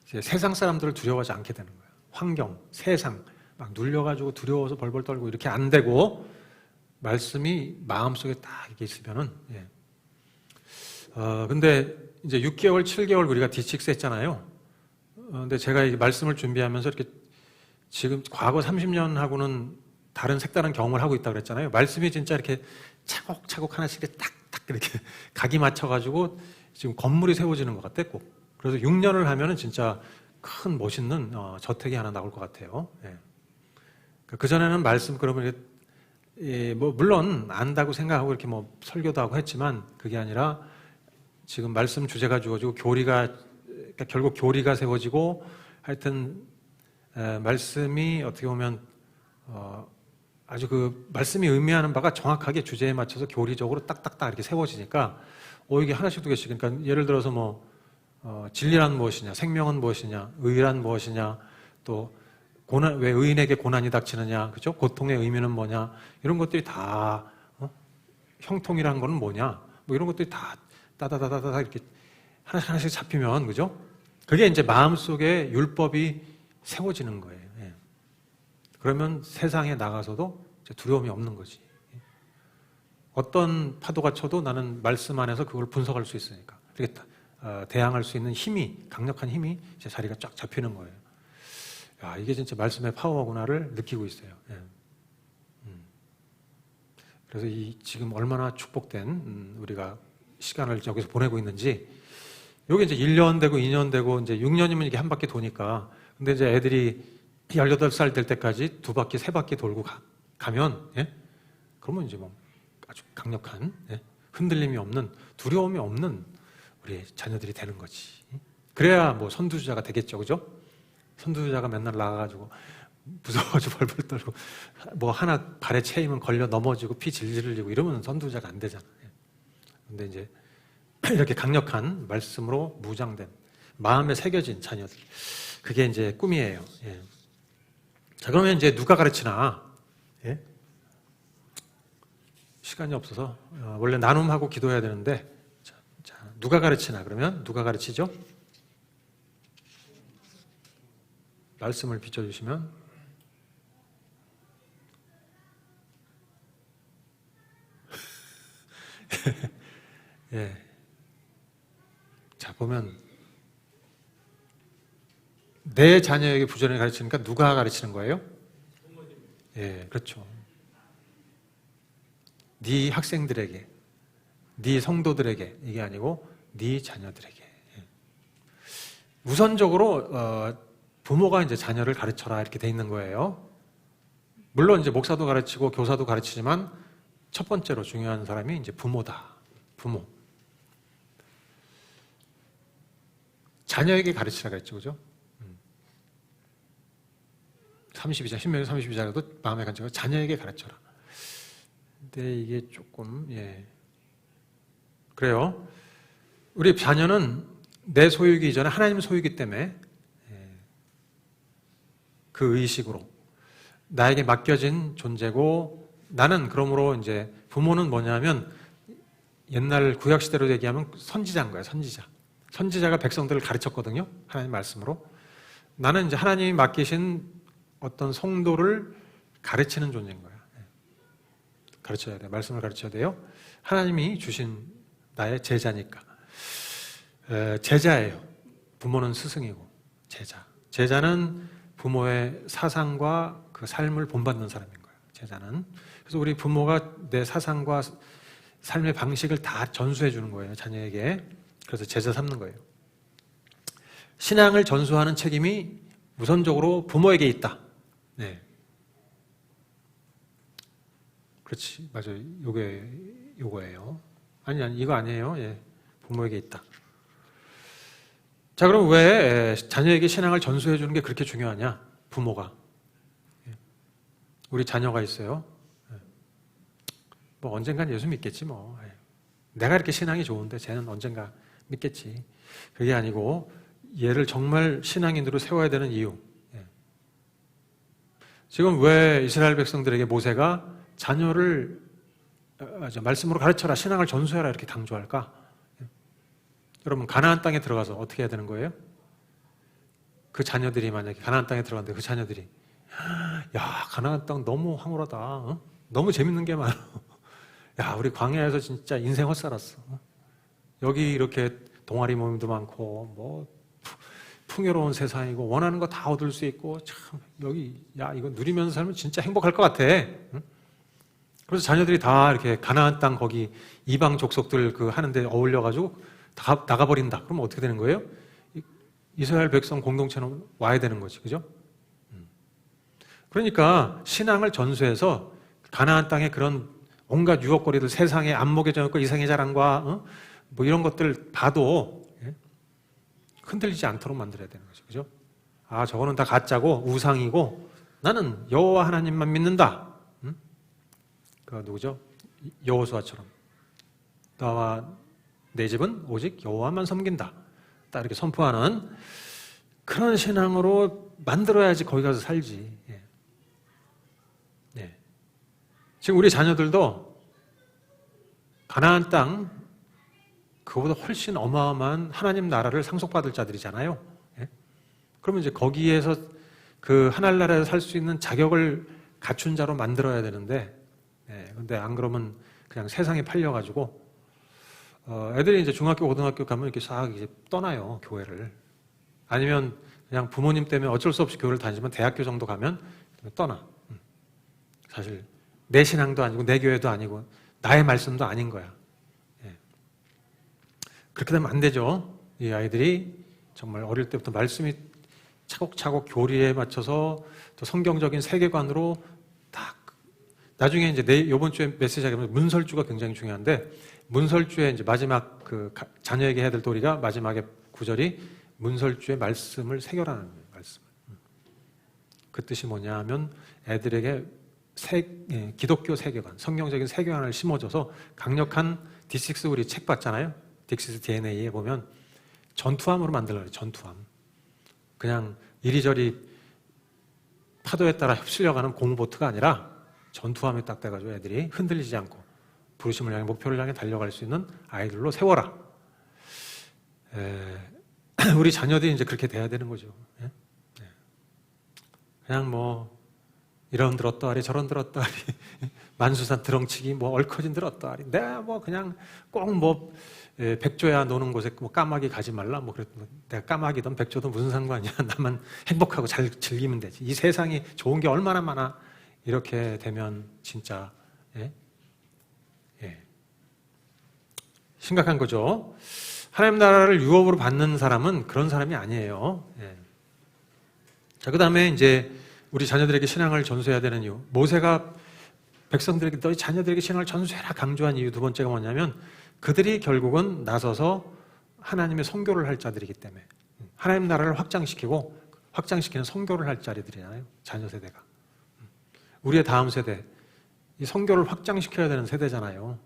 이제 세상 사람들을 두려워하지 않게 되는 거예요. 환경, 세상 막 눌려가지고 두려워서 벌벌 떨고 이렇게 안 되고 말씀이 마음속에 딱 이렇게 있으면은 예. 근데 이제 6개월, 7개월 우리가 D6 했잖아요. 근데 제가 이 말씀을 준비하면서 이렇게 지금 과거 30년하고는 다른 색다른 경험을 하고 있다고 그랬잖아요. 말씀이 진짜 이렇게 차곡차곡 하나씩 딱딱 이렇게 각이 맞춰가지고 지금 건물이 세워지는 것 같아 꼭. 그래서 6년을 하면은 진짜 큰 멋있는 저택이 하나 나올 것 같아요. 예. 그 전에는 말씀 그러면 뭐 물론 안다고 생각하고 이렇게 뭐 설교도 하고 했지만 그게 아니라 지금 말씀 주제가 주어지고 교리가 그러니까 결국 교리가 세워지고 하여튼 말씀이 어떻게 보면 아주 그 말씀이 의미하는 바가 정확하게 주제에 맞춰서 교리적으로 딱딱딱 이렇게 세워지니까 이게 하나씩 두 개씩 그러니까 예를 들어서 뭐 진리란 무엇이냐, 생명은 무엇이냐, 의란 무엇이냐, 또 왜 의인에게 고난이 닥치느냐, 그죠? 고통의 의미는 뭐냐, 이런 것들이 다 형통이란 거는 뭐냐, 뭐 이런 것들이 다 따다다다다 이렇게 하나씩 잡히면, 그죠? 그게 이제 마음속에 율법이 세워지는 거예요. 예. 그러면 세상에 나가서도 두려움이 없는 거지. 어떤 파도가 쳐도 나는 말씀 안에서 그걸 분석할 수 있으니까. 이렇게 대항할 수 있는 힘이, 강력한 힘이 제 자리가 쫙 잡히는 거예요. 야, 이게 진짜 말씀의 파워구나를 느끼고 있어요. 예. 그래서 지금 얼마나 축복된 우리가 시간을 여기서 보내고 있는지, 요게 이제 1년 되고 2년 되고 이제 6년이면 이게 한 바퀴 도니까, 근데 이제 애들이 18살 될 때까지 2바퀴, 3바퀴 돌고 가면, 예? 그러면 이제 뭐 아주 강력한, 예? 흔들림이 없는, 두려움이 없는 우리 자녀들이 되는 거지. 그래야 뭐 선두주자가 되겠죠, 그죠? 선두주자가 맨날 나가가지고 무서워가지고 벌벌 떨고 뭐 하나 발에 채이면 걸려 넘어지고 피 질질 흘리고 이러면 선두주자가 안 되잖아. 근데 이제 이렇게 강력한 말씀으로 무장된, 마음에 새겨진 자녀들, 그게 이제 꿈이에요. 예. 자, 그러면 이제 누가 가르치나? 예? 시간이 없어서 원래 나눔하고 기도해야 되는데, 자, 누가 가르치나? 그러면 누가 가르치죠? 말씀을 비춰주시면, 예. 자, 보면 내 자녀에게 부전을 가르치니까 누가 가르치는 거예요? 예, 그렇죠. 네 학생들에게, 네 성도들에게, 이게 아니고 네 자녀들에게. 예. 우선적으로 부모가 이제 자녀를 가르쳐라 이렇게 돼 있는 거예요. 물론 이제 목사도 가르치고 교사도 가르치지만 첫 번째로 중요한 사람이 이제 부모다. 부모. 자녀에게 가르치라 그랬죠, 그죠? 32장, 신명기 32장에도 마음의 간증을 자녀에게 가르쳐라. 근데 이게 조금, 예. 그래요. 우리 자녀는 내 소유이기 전에 하나님 소유이기 때문에, 예. 그 의식으로 나에게 맡겨진 존재고, 나는 그러므로 이제 부모는 뭐냐면 옛날 구약시대로 얘기하면 선지자인 거예요, 선지자. 선지자가 백성들을 가르쳤거든요, 하나님 말씀으로. 나는 이제 하나님이 맡기신 어떤 성도를 가르치는 존재인 거야. 가르쳐야 돼요. 말씀을 가르쳐야 돼요. 하나님이 주신 나의 제자니까. 제자예요. 부모는 스승이고 제자. 제자는 부모의 사상과 그 삶을 본받는 사람인 거예요. 제자는. 그래서 우리 부모가 내 사상과 삶의 방식을 다 전수해 주는 거예요, 자녀에게. 그래서 제자 삼는 거예요. 신앙을 전수하는 책임이 우선적으로 부모에게 있다. 네. 그렇지, 맞아요. 요거예요. 아니, 이거 아니에요. 예. 부모에게 있다. 자, 그럼 왜 자녀에게 신앙을 전수해 주는 게 그렇게 중요하냐? 부모가. 우리 자녀가 있어요. 뭐 언젠간 예수 믿겠지 뭐. 내가 이렇게 신앙이 좋은데 쟤는 언젠가 믿겠지. 그게 아니고 얘를 정말 신앙인으로 세워야 되는 이유. 지금 왜 이스라엘 백성들에게 모세가 자녀를 말씀으로 가르쳐라, 신앙을 전수해라 이렇게 강조할까? 여러분, 가나안 땅에 들어가서 어떻게 해야 되는 거예요? 그 자녀들이 만약에 가나안 땅에 들어갔는데 그 자녀들이 야, 가나안 땅 너무 황홀하다. 어? 너무 재밌는 게 많아. 야, 우리 광야에서 진짜 인생 헛살았어. 여기 이렇게 동아리 모임도 많고 뭐 풍요로운 세상이고 원하는 거 다 얻을 수 있고 참 여기 야 이거 누리면서 살면 진짜 행복할 것 같아. 응? 그래서 자녀들이 다 이렇게 가나안 땅 거기 이방 족속들 그 하는데 어울려가지고 다 나가버린다. 그러면 어떻게 되는 거예요? 이스라엘 백성 공동체는 와야 되는 거지, 그죠? 그러니까 신앙을 전수해서 가나안 땅에 그런 온갖 유혹거리들, 세상의 안목의 저녁과 이상의 자랑과 뭐 이런 것들 봐도 흔들리지 않도록 만들어야 되는 거죠, 그죠? 아, 저거는 다 가짜고 우상이고 나는 여호와 하나님만 믿는다. 그 누구죠? 여호수아처럼 나와 내 집은 오직 여호와만 섬긴다. 딱 이렇게 선포하는 그런 신앙으로 만들어야지 거기 가서 살지. 예. 예. 지금 우리 자녀들도 가나안 땅 그거보다 훨씬 어마어마한 하나님 나라를 상속받을 자들이잖아요. 예? 그러면 이제 거기에서 그 하나님 나라에서 살 수 있는 자격을 갖춘 자로 만들어야 되는데, 예, 근데 안 그러면 그냥 세상에 팔려가지고, 애들이 이제 중학교, 고등학교 가면 이렇게 싹 이제 떠나요, 교회를. 아니면 그냥 부모님 때문에 어쩔 수 없이 교회를 다니지만 대학교 정도 가면 떠나. 사실 내 신앙도 아니고 내 교회도 아니고 나의 말씀도 아닌 거야. 예. 그렇게 되면 안 되죠. 이 아이들이 정말 어릴 때부터 말씀이 차곡차곡 교리에 맞춰서 또 성경적인 세계관으로 딱 나중에 이제 이번 주에 메시지가 문설주가 굉장히 중요한데 문설주의 이제 마지막 그 자녀에게 해야 될 도리가 마지막에 구절이 문설주의 말씀을 새겨라는 말씀. 그 뜻이 뭐냐 하면 애들에게 기독교 세계관, 성경적인 세계관을 심어줘서 강력한 D6 우리 책 봤잖아요. D6 DNA에 보면 전투함으로 만들어요. 전투함. 그냥 이리저리 파도에 따라 휩쓸려가는 고무보트가 아니라 전투함에 딱 돼가지고 애들이 흔들리지 않고 부르심을 향해 목표를 향해 달려갈 수 있는 아이들로 세워라. 우리 자녀들이 이제 그렇게 돼야 되는 거죠. 예? 그냥 뭐 이런 들었다리 저런 들었다리 만수산 드렁치기 뭐 얼커진 들었다리 내가 뭐 그냥 꼭 뭐 백조야 노는 곳에 뭐 까마귀 가지 말라 뭐 그랬더니 내가 까마귀든 백조든 무슨 상관이야 나만 행복하고 잘 즐기면 되지 이 세상이 좋은 게 얼마나 많아 이렇게 되면 진짜 예? 예. 심각한 거죠. 하나님 나라를 유업으로 받는 사람은 그런 사람이 아니에요. 예. 자, 그 다음에 이제 우리 자녀들에게 신앙을 전수해야 되는 이유. 모세가 백성들에게 너희 자녀들에게 신앙을 전수해라 강조한 이유 두 번째가 뭐냐면 그들이 결국은 나서서 하나님의 선교를 할 자들이기 때문에 하나님 나라를 확장시키는 선교를 할 자리들이잖아요. 자녀 세대가. 우리의 다음 세대, 이 선교를 확장시켜야 되는 세대잖아요.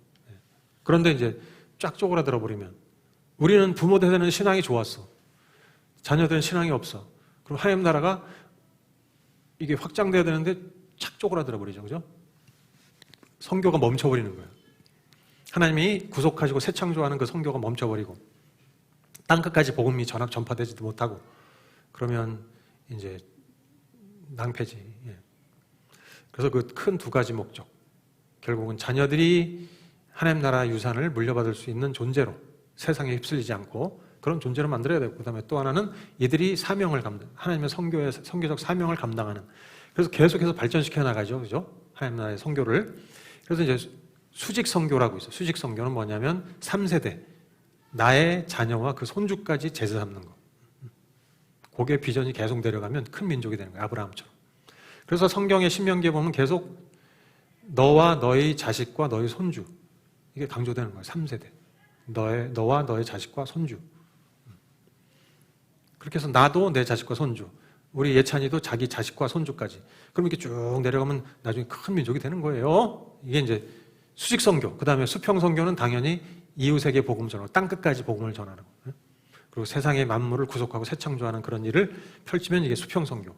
그런데 이제 쫙 쪼그라들어 버리면 우리는 부모 세대는 신앙이 좋았어. 자녀들은 신앙이 없어. 그럼 하나님 나라가 이게 확장돼야 되는데 착 쪼그라들어 버리죠. 그죠? 선교가 멈춰버리는 거예요. 하나님이 구속하시고 새 창조하는 그 선교가 멈춰버리고 땅끝까지 복음이 전파되지도 못하고 그러면 이제 낭패지. 예. 그래서 그 큰 두 가지 목적. 결국은 자녀들이 하나님 나라 유산을 물려받을 수 있는 존재로 세상에 휩쓸리지 않고 그런 존재로 만들어야 되고 그 다음에 또 하나는 이들이 하나님의 선교적 사명을 감당하는 그래서 계속해서 발전시켜 나가죠. 그죠? 하나님 나라의 선교를. 그래서 이제 수직 선교라고 있어요. 수직 선교는 뭐냐면 3세대. 나의 자녀와 그 손주까지 제사 삼는 거. 그게 비전이 계속 내려가면 큰 민족이 되는 거예요. 아브라함처럼. 그래서 성경의 신명기에 보면 계속 너와 너의 자식과 너의 손주. 이게 강조되는 거예요. 3세대. 너와 너의 자식과 손주. 그렇게 해서 나도 내 자식과 손주. 우리 예찬이도 자기 자식과 손주까지. 그럼 이렇게 쭉 내려가면 나중에 큰 민족이 되는 거예요. 이게 이제 수직선교. 그 다음에 수평선교는 당연히 이웃에게 복음 전하고 땅끝까지 복음을 전하는 거예요. 그리고 세상의 만물을 구속하고 새 창조하는 그런 일을 펼치면 이게 수평선교.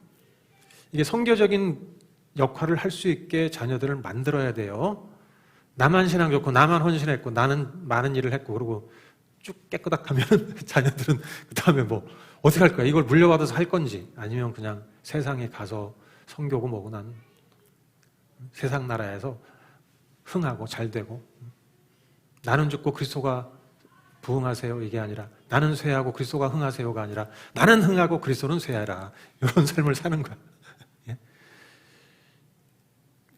이게 선교적인 역할을 할 수 있게 자녀들을 만들어야 돼요. 나만 신앙 좋고 나만 헌신했고 나는 많은 일을 했고 그리고 쭉 깨끗하면 자녀들은 그 다음에 뭐 어떻게 할 거야? 이걸 물려받아서 할 건지 아니면 그냥 세상에 가서 선교고 뭐고 난 세상 나라에서 흥하고 잘 되고 나는 죽고 그리스도가 부흥하세요 이게 아니라 나는 쇠하고 그리스도가 흥하세요가 아니라 나는 흥하고 그리스도는 쇠하라 이런 삶을 사는 거야. 예?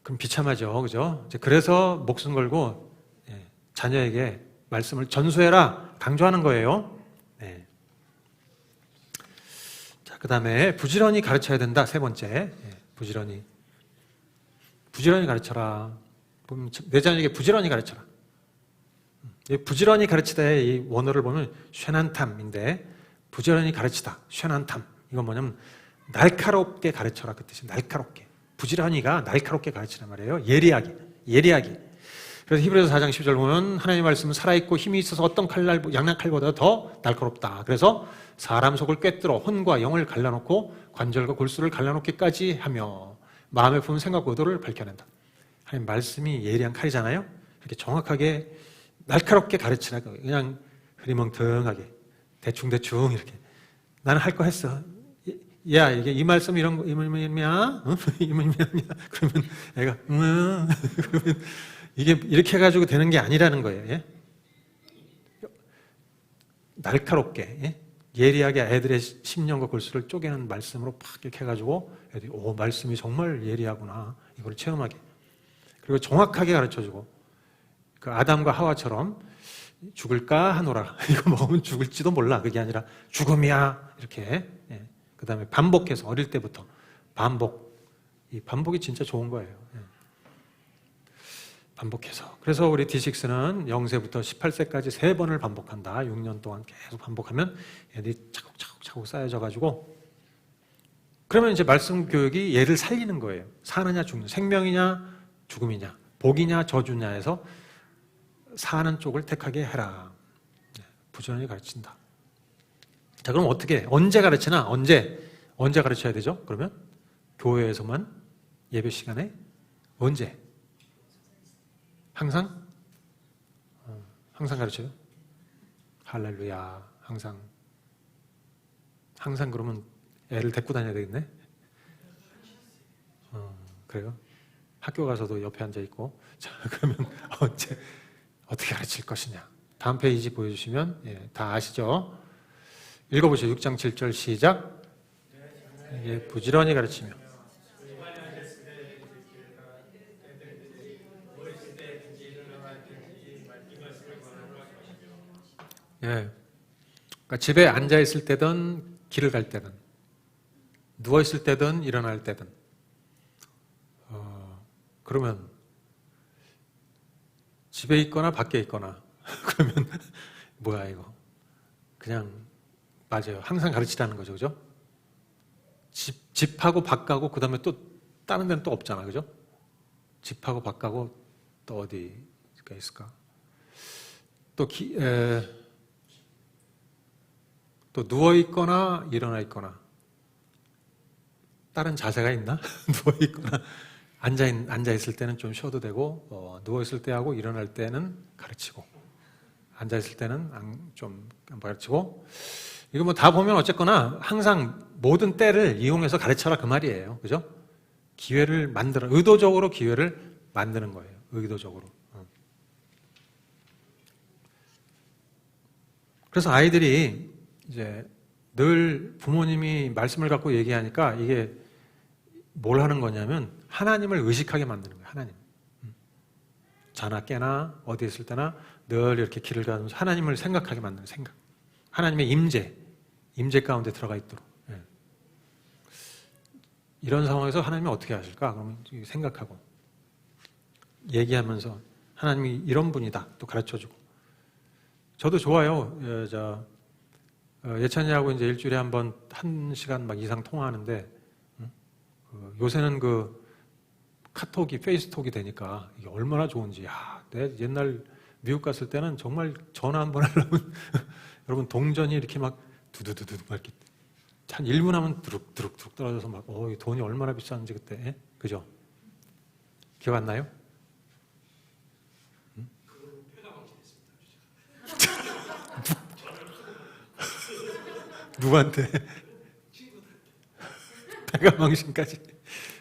그럼 비참하죠, 그죠? 그래서 목숨 걸고 자녀에게 말씀을 전수해라 강조하는 거예요. 네. 자, 그 다음에 부지런히 가르쳐야 된다. 세 번째, 부지런히 가르쳐라. 내 자녀에게 부지런히 가르쳐라. 부지런히 가르치다의 이 원어를 보면 쉐난탐인데 부지런히 가르치다, 쉐난탐 이건 뭐냐면 날카롭게 가르쳐라 그 뜻이에요. 날카롭게. 부지런히가 날카롭게 가르치란 말이에요. 예리하게. 그래서 히브리서 4장 10절 보면 하나님의 말씀은 살아있고 힘이 있어서 어떤 양날칼보다 더 날카롭다. 그래서 사람 속을 꿰뚫어 혼과 영을 갈라놓고 관절과 골수를 갈라놓기까지 하며 마음의 품은 생각과 의도를 밝혀낸다. 하나님 말씀이 예리한 칼이잖아요. 이렇게 정확하게 날카롭게 가르치라. 그냥 흐리멍텅하게 대충대충 이렇게 나는 할 거 했어. 야, 이게 이 말씀 이런 거, 이 말이야? 이 말이야? 그러면 애가, 그러면 이게 이렇게 해가지고 되는 게 아니라는 거예요. 예? 날카롭게, 예? 예리하게 애들의 심령과 골수를 쪼개는 말씀으로 팍 이렇게 해가지고 애들이, 오, 말씀이 정말 예리하구나. 이걸 체험하게. 그리고 정확하게 가르쳐주고, 그 아담과 하와처럼 죽을까 하노라. 이거 먹으면 죽을지도 몰라. 그게 아니라 죽음이야. 이렇게. 예. 그 다음에 반복해서 어릴 때부터 반복. 이 반복이 진짜 좋은 거예요. 예. 반복해서. 그래서 우리 D6는 0세부터 18세까지 3번을 반복한다. 6년 동안 계속 반복하면 애들이 차곡차곡 쌓여져 가지고 그러면 이제 말씀 교육이 얘를 살리는 거예요. 사느냐 죽느냐, 생명이냐 죽음이냐, 복이냐 저주냐에서 사는 쪽을 택하게 해라. 부지런히 가르친다. 자, 그럼 어떻게, 언제 가르치나? 언제 가르쳐야 되죠? 그러면 교회에서만 예배 시간에 언제? 항상? 항상 가르쳐요? 할렐루야. 항상 그러면 애를 데리고 다녀야 되겠네? 그래요? 학교 가서도 옆에 앉아 있고. 자, 그러면 언제, 어떻게 가르칠 것이냐? 다음 페이지 보여주시면, 예, 다 아시죠? 읽어보시죠. 6장 7절 시작. 예, 부지런히 가르치며. 예. 그러니까 집에 앉아 있을 때든 길을 갈 때든 누워 있을 때든 일어날 때든 그러면 집에 있거나 밖에 있거나 그러면 뭐야 이거 그냥 맞아요. 항상 가르치라는 거죠. 그죠? 집하고 밖하고 그 다음에 또 다른 데는 또 없잖아. 그죠? 집하고 밖하고 또 어디가 있을까? 또 또 누워있거나 일어나 있거나 다른 자세가 있나? 누워있거나 앉아있을 때는 좀 쉬어도 되고 누워있을 때하고 일어날 때는 가르치고 앉아있을 때는 좀 가르치고 이거 뭐 다 보면 어쨌거나 항상 모든 때를 이용해서 가르쳐라 그 말이에요. 그죠? 기회를 의도적으로 기회를 만드는 거예요. 의도적으로. 그래서 아이들이 이제 늘 부모님이 말씀을 갖고 얘기하니까 이게 뭘 하는 거냐면 하나님을 의식하게 만드는 거예요. 하나님. 자나 깨나 어디 있을 때나 늘 이렇게 길을 가면서 하나님을 생각하게 만드는 생각. 하나님의 임재 가운데 들어가 있도록. 예. 이런 상황에서 하나님이 어떻게 하실까? 그러면 생각하고 얘기하면서 하나님이 이런 분이다 또 가르쳐주고. 저도 좋아요. 예찬이하고 이제 일주일에 한 1시간 막 이상 통화하는데 요새는 그 카톡이 페이스톡이 되니까 이게 얼마나 좋은지. 야, 내 옛날 미국 갔을 때는 정말 전화 한 번 하려면 여러분 동전이 이렇게 막 두두두두 막 이렇게 한 1분 하면 두룩두룩 떨어져서 막 이 돈이 얼마나 비쌌는지 그때. 예? 그죠? 기억 안 나요? 누구한테? 배가망신까지.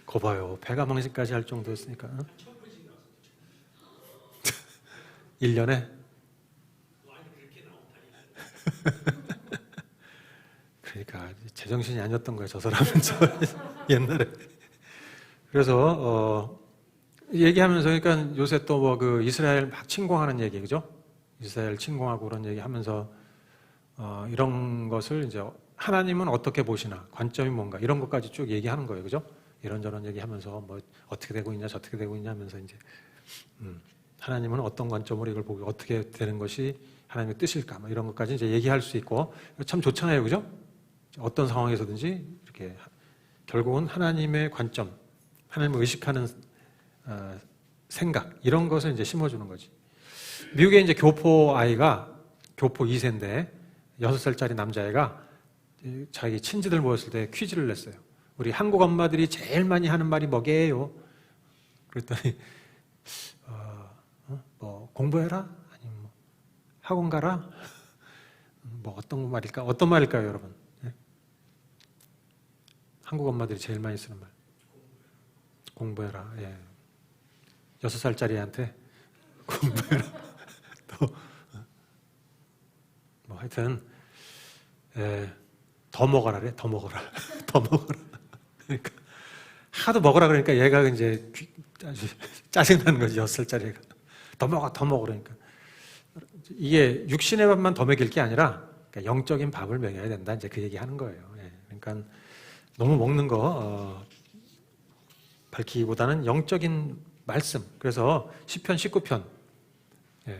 거 봐요. 배가망신까지 할 정도였으니까. 1년에? 그러니까 제정신이 아니었던 거예요. 저 사람은 옛날에. 그래서 얘기하면서 그러니까 요새 또 뭐 그 이스라엘 막 침공하는 얘기 그죠? 이스라엘 침공하고 그런 얘기 하면서 이런 것을 이제 하나님은 어떻게 보시나, 관점이 뭔가 이런 것까지 쭉 얘기하는 거예요, 그죠? 이런저런 얘기하면서 뭐 어떻게 되고 있냐, 저떻게 되고 있냐 하면서 이제 하나님은 어떤 관점으로 이걸 보고 어떻게 되는 것이 하나님의 뜻일까, 뭐 이런 것까지 이제 얘기할 수 있고 참 좋잖아요, 그죠? 어떤 상황에서든지 이렇게 결국은 하나님의 관점, 하나님을 의식하는 생각 이런 것을 이제 심어주는 거지. 미국에 이제 교포 아이가 교포 2세인데 6살짜리 남자애가 자기 친지들 모였을 때 퀴즈를 냈어요. 우리 한국 엄마들이 제일 많이 하는 말이 뭐게요? 그랬더니 뭐 공부해라? 아니면 뭐 학원 가라? 뭐 어떤 말일까요, 여러분? 네? 한국 엄마들이 제일 많이 쓰는 말. 공부해라. 예. 6살짜리한테 공부해라. 또 뭐 하여튼 더 먹어라래. 더 먹어라. 더 먹어라. 그러니까 하도 먹으라 그러니까 얘가 이제 아주 짜증나는 거지. 6살짜리가 더 먹어, 더 먹어 그러니까. 이게 육신의 밥만 더 먹일 게 아니라 그러니까 영적인 밥을 먹여야 된다. 이제 그 얘기 하는 거예요. 예. 그러니까 너무 먹는 거 밝히기보다는 영적인 말씀. 그래서 시편 19편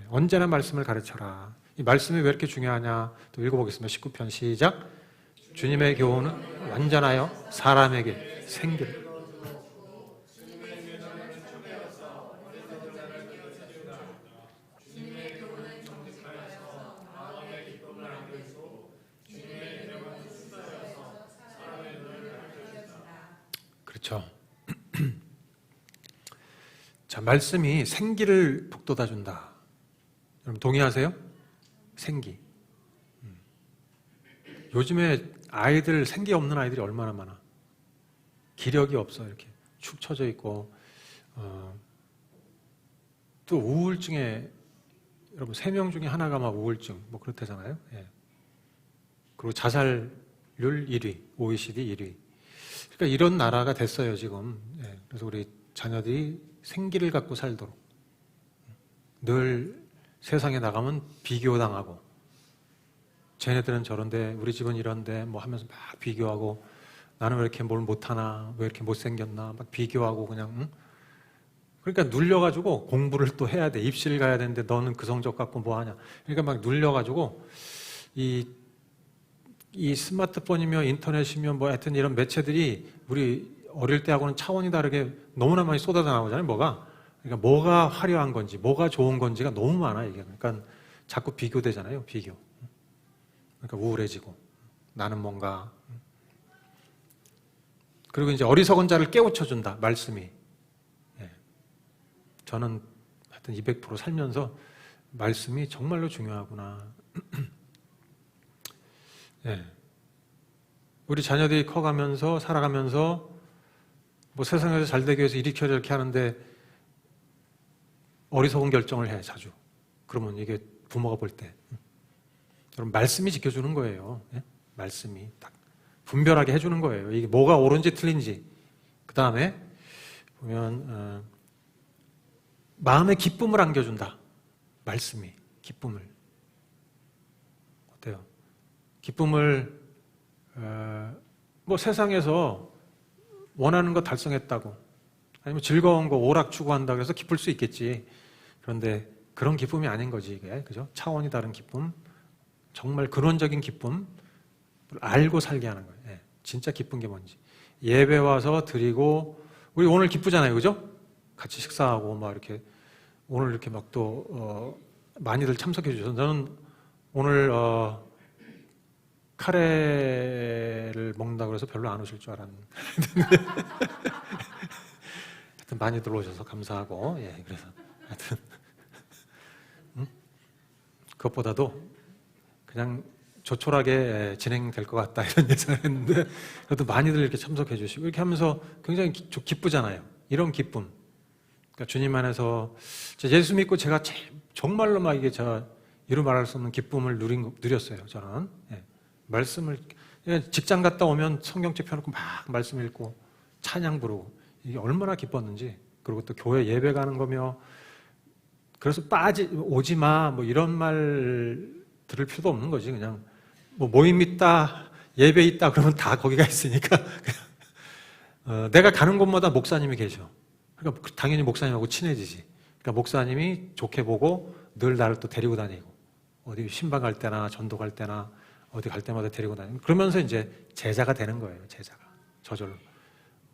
언제나 말씀을 가르쳐라. 이 말씀이 왜 이렇게 중요하냐? 또 읽어보겠습니다. 19편 시작. 주님의 교훈은 완전하여 사람에게 생기를. 그렇죠. 자, 말씀이 생기를 북돋아 준다. 여러분 동의하세요? 생기. 요즘에 아이들 생기 없는 아이들이 얼마나 많아. 기력이 없어. 이렇게 축 처져 있고 또 우울증에 여러분 3명 중에 하나가 막 우울증 뭐 그렇다잖아요. 예. 그리고 자살률 1위, OECD 1위. 그러니까 이런 나라가 됐어요 지금. 예. 그래서 우리 자녀들이 생기를 갖고 살도록 늘 세상에 나가면 비교당하고 쟤네들은 저런데 우리 집은 이런데 뭐 하면서 막 비교하고 나는 왜 이렇게 뭘 못하나 왜 이렇게 못생겼나 막 비교하고 그냥 응? 그러니까 눌려가지고 공부를 또 해야 돼. 입시를 가야 되는데 너는 그 성적 갖고 뭐 하냐. 그러니까 막 눌려가지고 이 스마트폰이며 인터넷이며 뭐 하여튼 이런 매체들이 우리 어릴 때하고는 차원이 다르게 너무나 많이 쏟아져 나오잖아요. 그러니까 뭐가 화려한 건지 뭐가 좋은 건지가 너무 많아 이게. 그러니까 자꾸 비교되잖아요. 비교. 그러니까 우울해지고 나는 뭔가. 그리고 이제 어리석은 자를 깨우쳐준다. 말씀이. 예. 저는 하여튼 200% 살면서 말씀이 정말로 중요하구나. 예. 우리 자녀들이 커가면서 살아가면서 뭐 세상에서 잘 되기 위해서 이렇게 저렇게 하는데 어리석은 결정을 해 자주. 그러면 이게 부모가 볼 때 여러분 말씀이 지켜주는 거예요. 예? 말씀이 딱 분별하게 해주는 거예요. 이게 뭐가 옳은지 틀린지. 그 다음에 보면 마음에 기쁨을 안겨준다. 말씀이 기쁨을. 어때요? 기쁨을 뭐 세상에서 원하는 거 달성했다고 아니면 즐거운 거 오락 추구한다고 해서 기쁠 수 있겠지. 그런데 그런 기쁨이 아닌 거지 이게. 그죠? 차원이 다른 기쁨. 정말 근원적인 기쁨 알고 살게 하는 거예요. 예, 진짜 기쁜 게 뭔지. 예배 와서 드리고 우리 오늘 기쁘잖아요. 그죠? 같이 식사하고 막 이렇게 오늘 이렇게 막 또 많이들 참석해 주셔서 저는 오늘 카레를 먹는다고 해서 별로 안 오실 줄 알았는데 하여튼 많이들 오셔서 감사하고 예, 그래서 하여튼 그것보다도 그냥 조촐하게 진행될 것 같다 이런 예상을 했는데 그래도 많이들 이렇게 참석해 주시고 이렇게 하면서 굉장히 기쁘잖아요. 이런 기쁨. 그러니까 주님 안에서 예수 믿고 제가 정말로 막 이게 제가 이루 말할 수 없는 기쁨을 누렸어요. 저는 예. 말씀을 직장 갔다 오면 성경책 펴놓고 막 말씀 읽고 찬양 부르고 이게 얼마나 기뻤는지. 그리고 또 교회 예배 가는 거며 그래서 오지 마 뭐 이런 말 들을 필요도 없는 거지. 그냥 뭐 모임 있다 예배 있다 그러면 다 거기가 있으니까 내가 가는 곳마다 목사님이 계셔. 그러니까 당연히 목사님하고 친해지지. 그러니까 목사님이 좋게 보고 늘 나를 또 데리고 다니고 어디 신방 갈 때나 전도 갈 때나 어디 갈 때마다 데리고 다니고 그러면서 이제 제자가 되는 거예요. 제자가 저절로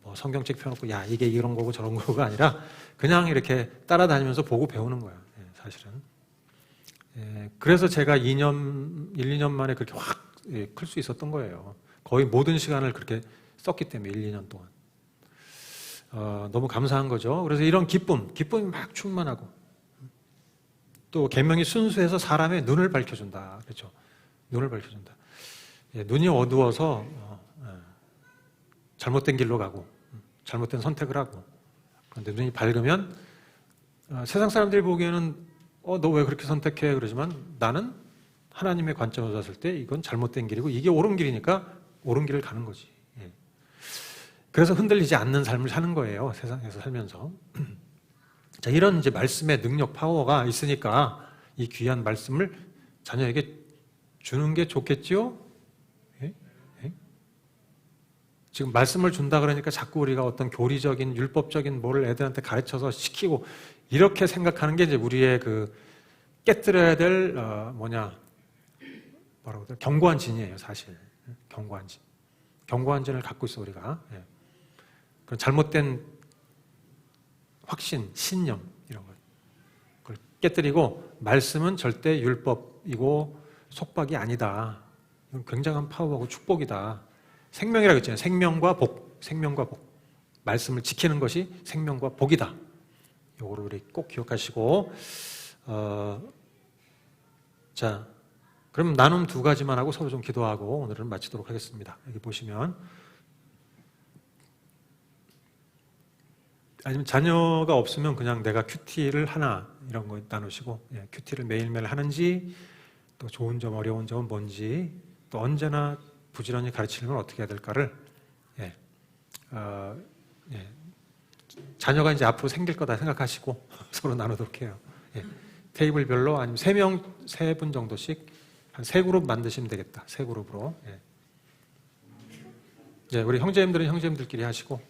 뭐 성경책 펴놓고 야 이게 이런 거고 저런 거가 아니라 그냥 이렇게 따라다니면서 보고 배우는 거예요. 사실은. 그래서 제가 1, 2년 만에 그렇게 확 클 수 있었던 거예요. 거의 모든 시간을 그렇게 썼기 때문에 1, 2년 동안. 너무 감사한 거죠. 그래서 이런 기쁨이 막 충만하고 또 계명이 순수해서 사람의 눈을 밝혀준다. 그렇죠? 눈을 밝혀준다. 눈이 어두워서 잘못된 길로 가고 잘못된 선택을 하고 그런데 눈이 밝으면 세상 사람들이 보기에는 너 왜 그렇게 선택해? 그러지만 나는 하나님의 관점으로 봤을 때 이건 잘못된 길이고 이게 옳은 길이니까 옳은 길을 가는 거지. 그래서 흔들리지 않는 삶을 사는 거예요. 세상에서 살면서. 자, 이런 이제 말씀의 능력, 파워가 있으니까 이 귀한 말씀을 자녀에게 주는 게 좋겠지요? 지금 말씀을 준다 그러니까 자꾸 우리가 어떤 교리적인 율법적인 뭐를 애들한테 가르쳐서 시키고 이렇게 생각하는 게 이제 우리의 그 깨뜨려야 될 뭐라고 해야 견고한 진이에요, 사실. 견고한 진. 견고한 진을 갖고 있어 우리가. 그런 잘못된 확신, 신념 이런 걸 그걸 깨뜨리고 말씀은 절대 율법이고 속박이 아니다. 이건 굉장한 파워하고 축복이다. 생명이라고 했잖아요. 생명과 복, 생명과 복. 말씀을 지키는 것이 생명과 복이다. 요거를 우리 꼭 기억하시고 자, 그럼 나눔 2가지만 하고 서로 좀 기도하고 오늘은 마치도록 하겠습니다. 여기 보시면 아니면 자녀가 없으면 그냥 내가 큐티를 하나 이런 거 나누시고 큐티를 매일매일 하는지 또 좋은 점 어려운 점은 뭔지 또 언제나 부지런히 가르치려면 어떻게 해야 될까를 자녀가 이제 앞으로 생길 거다 생각하시고 서로 나누도록 해요. 테이블별로 아니면 3분 정도씩 한 3그룹 만드시면 되겠다. 3그룹으로. 우리 형제님들은 형제님들끼리 하시고.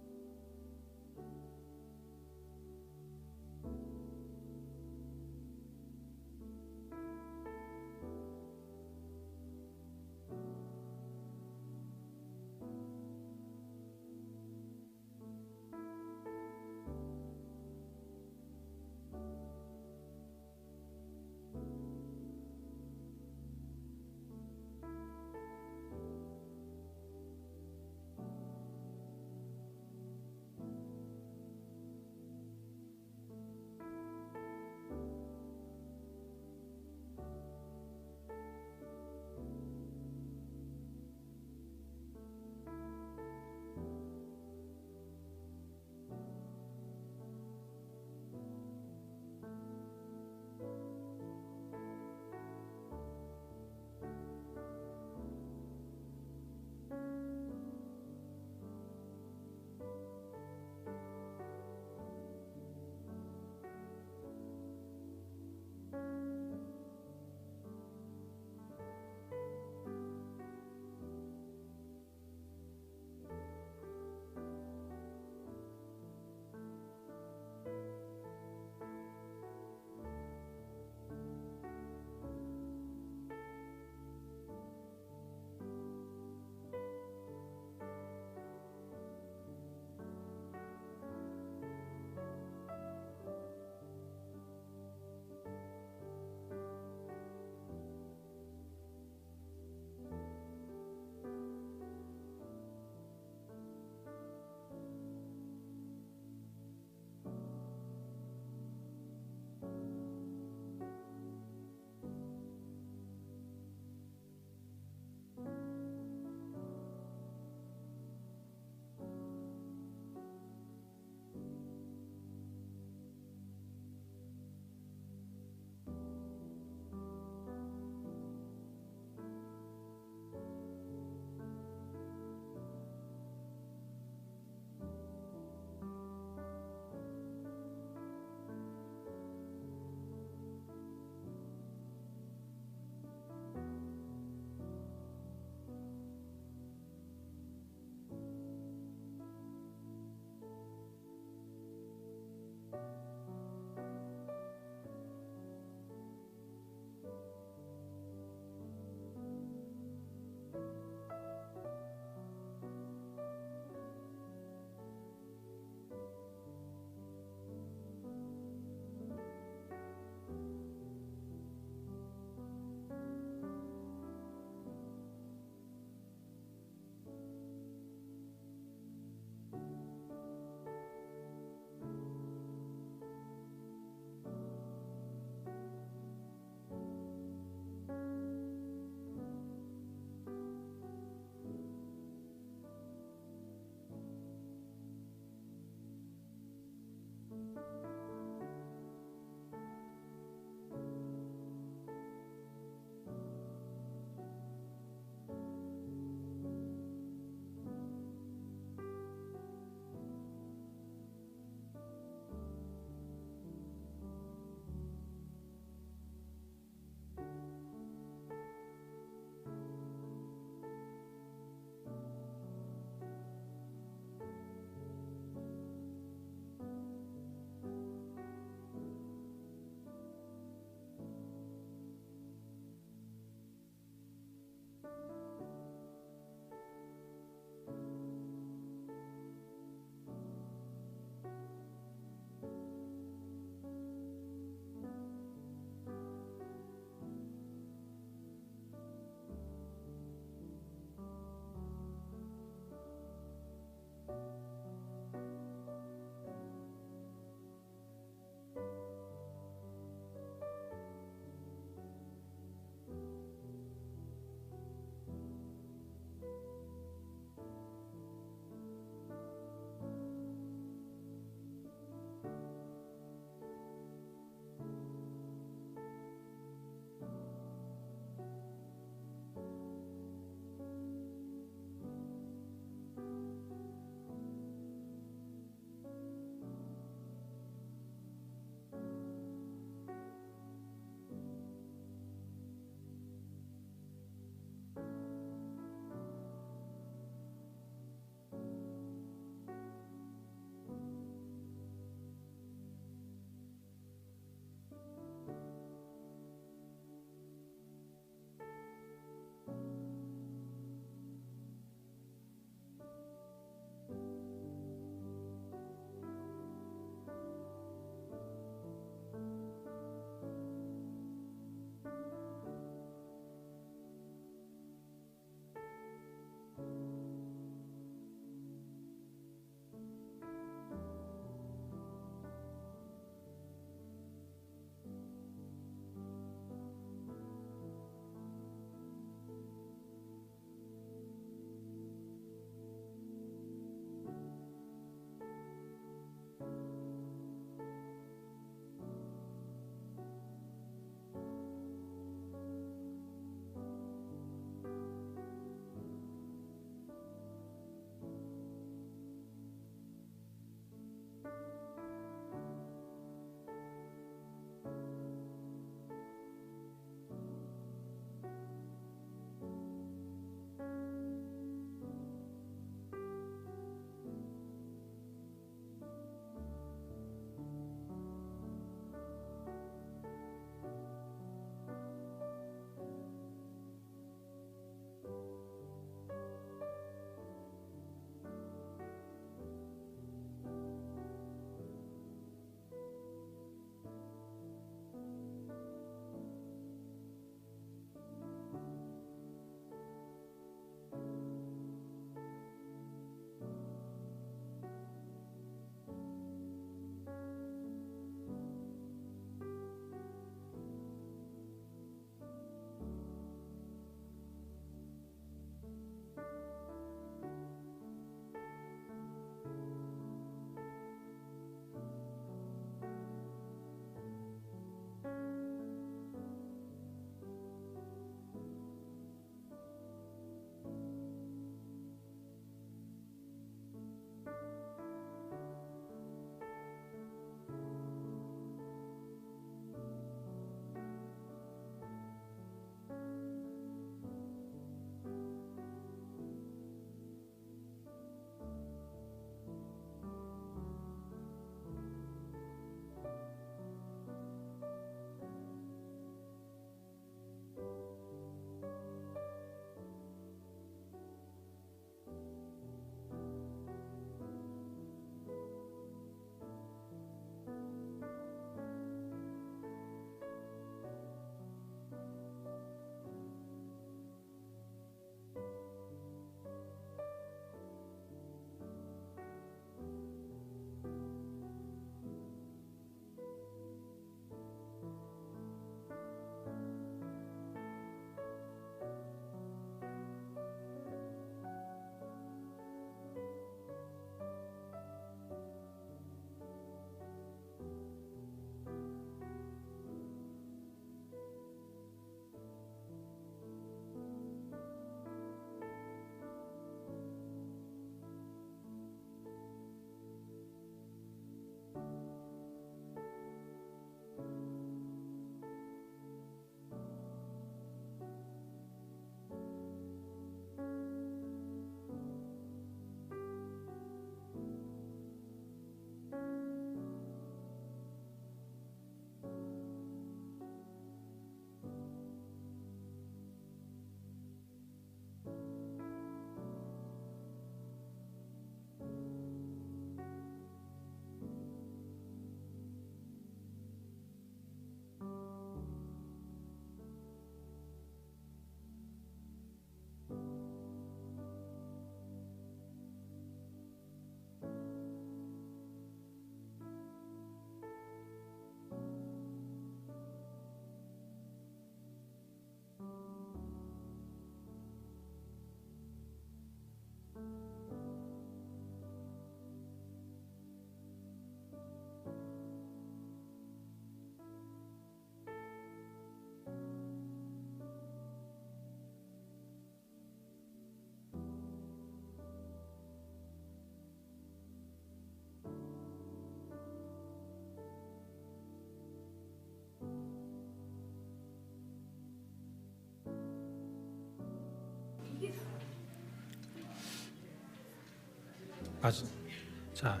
자,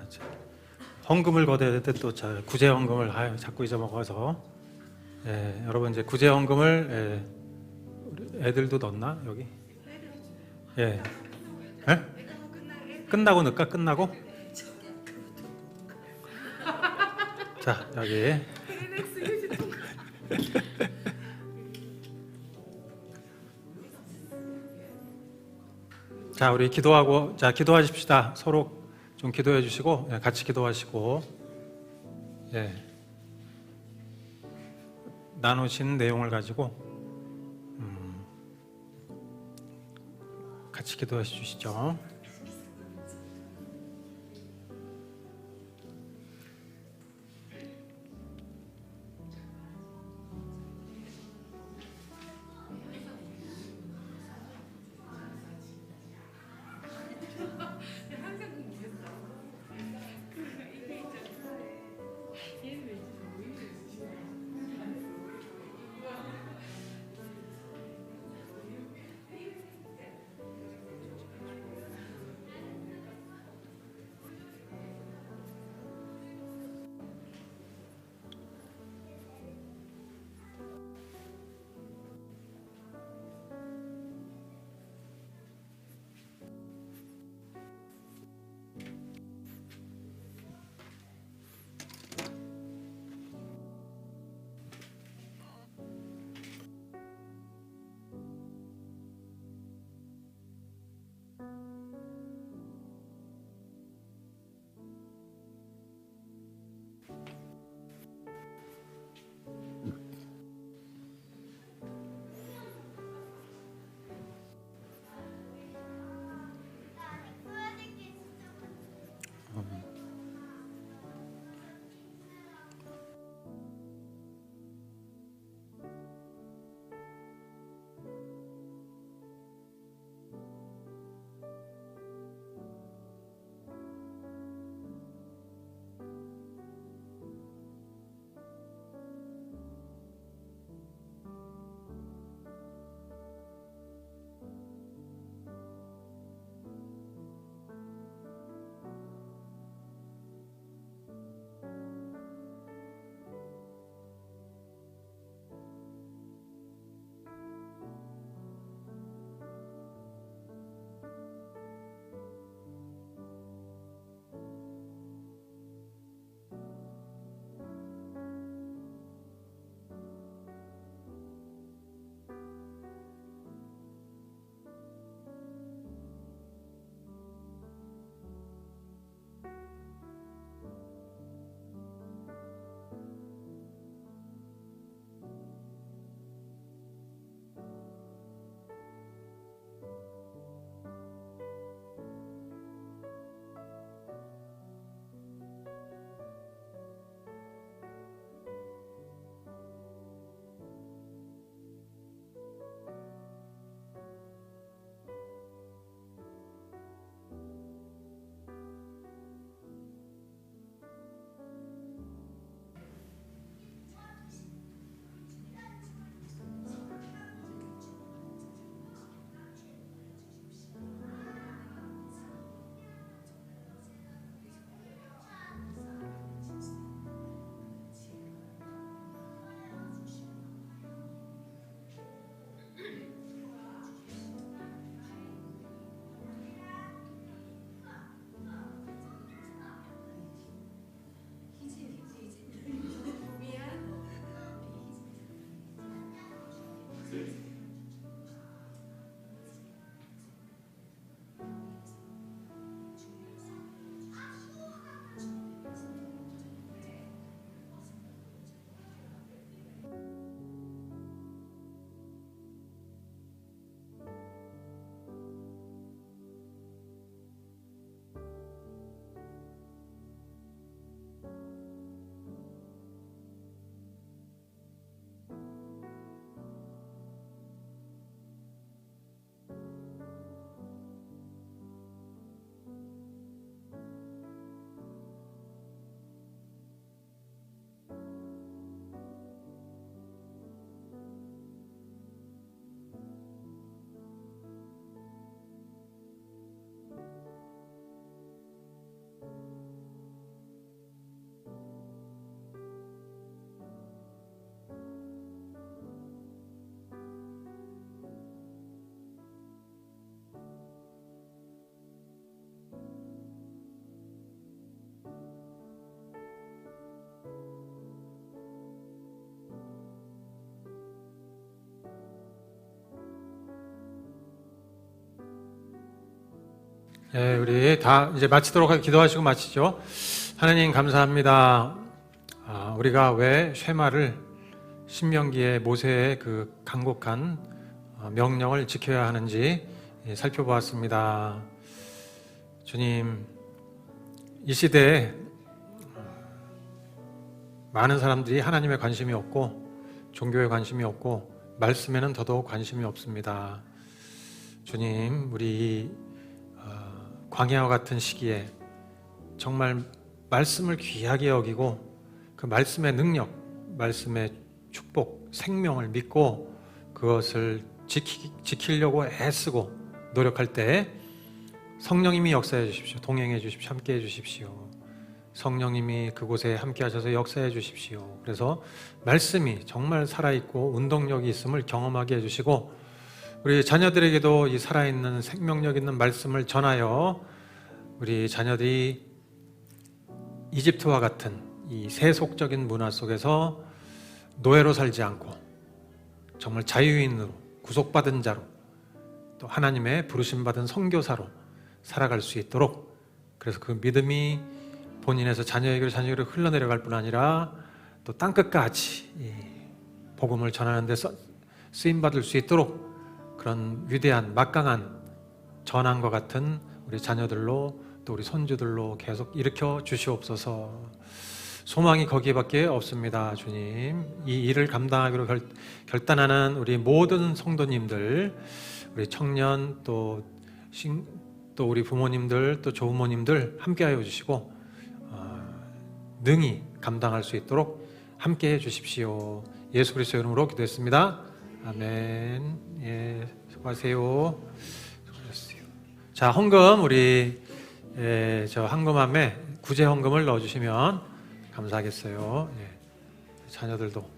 헌금을 거둬야 돼 또 구제 헌금을 자꾸 잊어먹어서. 예, 여러분 이제 구제 헌금을 우리 애들도 넣나 여기? 예, 예? 끝나고 넣을까? 끝나고? 자, 여기. 자, 우리 기도하고, 자, 기도하십시다. 서로 좀 기도해 주시고, 예, 같이 기도하시고, 예, 나누신 내용을 가지고, 같이 기도해 주시죠. 예, 우리 다 이제 마치도록 기도하시고 마치죠. 하나님 감사합니다. 우리가 왜 쉐마를 신명기의 모세의 그 간곡한 명령을 지켜야 하는지 살펴보았습니다. 주님, 이 시대에 많은 사람들이 하나님에 관심이 없고 종교에 관심이 없고 말씀에는 더더욱 관심이 없습니다. 주님, 우리 광야와 같은 시기에 정말 말씀을 귀하게 여기고 그 말씀의 능력, 말씀의 축복, 생명을 믿고 그것을 지키려고 애쓰고 노력할 때 성령님이 역사해 주십시오. 동행해 주십시오. 함께 해 주십시오. 성령님이 그곳에 함께 하셔서 역사해 주십시오. 그래서 말씀이 정말 살아있고 운동력이 있음을 경험하게 해주시고 우리 자녀들에게도 이 살아있는 생명력 있는 말씀을 전하여 우리 자녀들이 이집트와 같은 이 세속적인 문화 속에서 노예로 살지 않고 정말 자유인으로 구속받은 자로 또 하나님의 부르심받은 선교사로 살아갈 수 있도록 그래서 그 믿음이 본인에서 자녀에게로 흘러내려갈 뿐 아니라 또 땅끝까지 이 복음을 전하는 데 쓰임받을 수 있도록 그런 위대한 막강한 전함과 같은 우리 자녀들로 또 우리 손주들로 계속 일으켜 주시옵소서. 소망이 거기에밖에 없습니다. 주님, 이 일을 감당하기로 결단하는 우리 모든 성도님들, 우리 청년 또 우리 부모님들 또 조부모님들 함께하여 주시고 능히 감당할 수 있도록 함께해 주십시오. 예수 그리스도의 이름으로 기도했습니다. 아멘. 예, 수고하세요. 수고하셨어요. 자, 헌금 우리 저 헌금함에 구제 헌금을 넣어주시면 감사하겠어요. 예, 자녀들도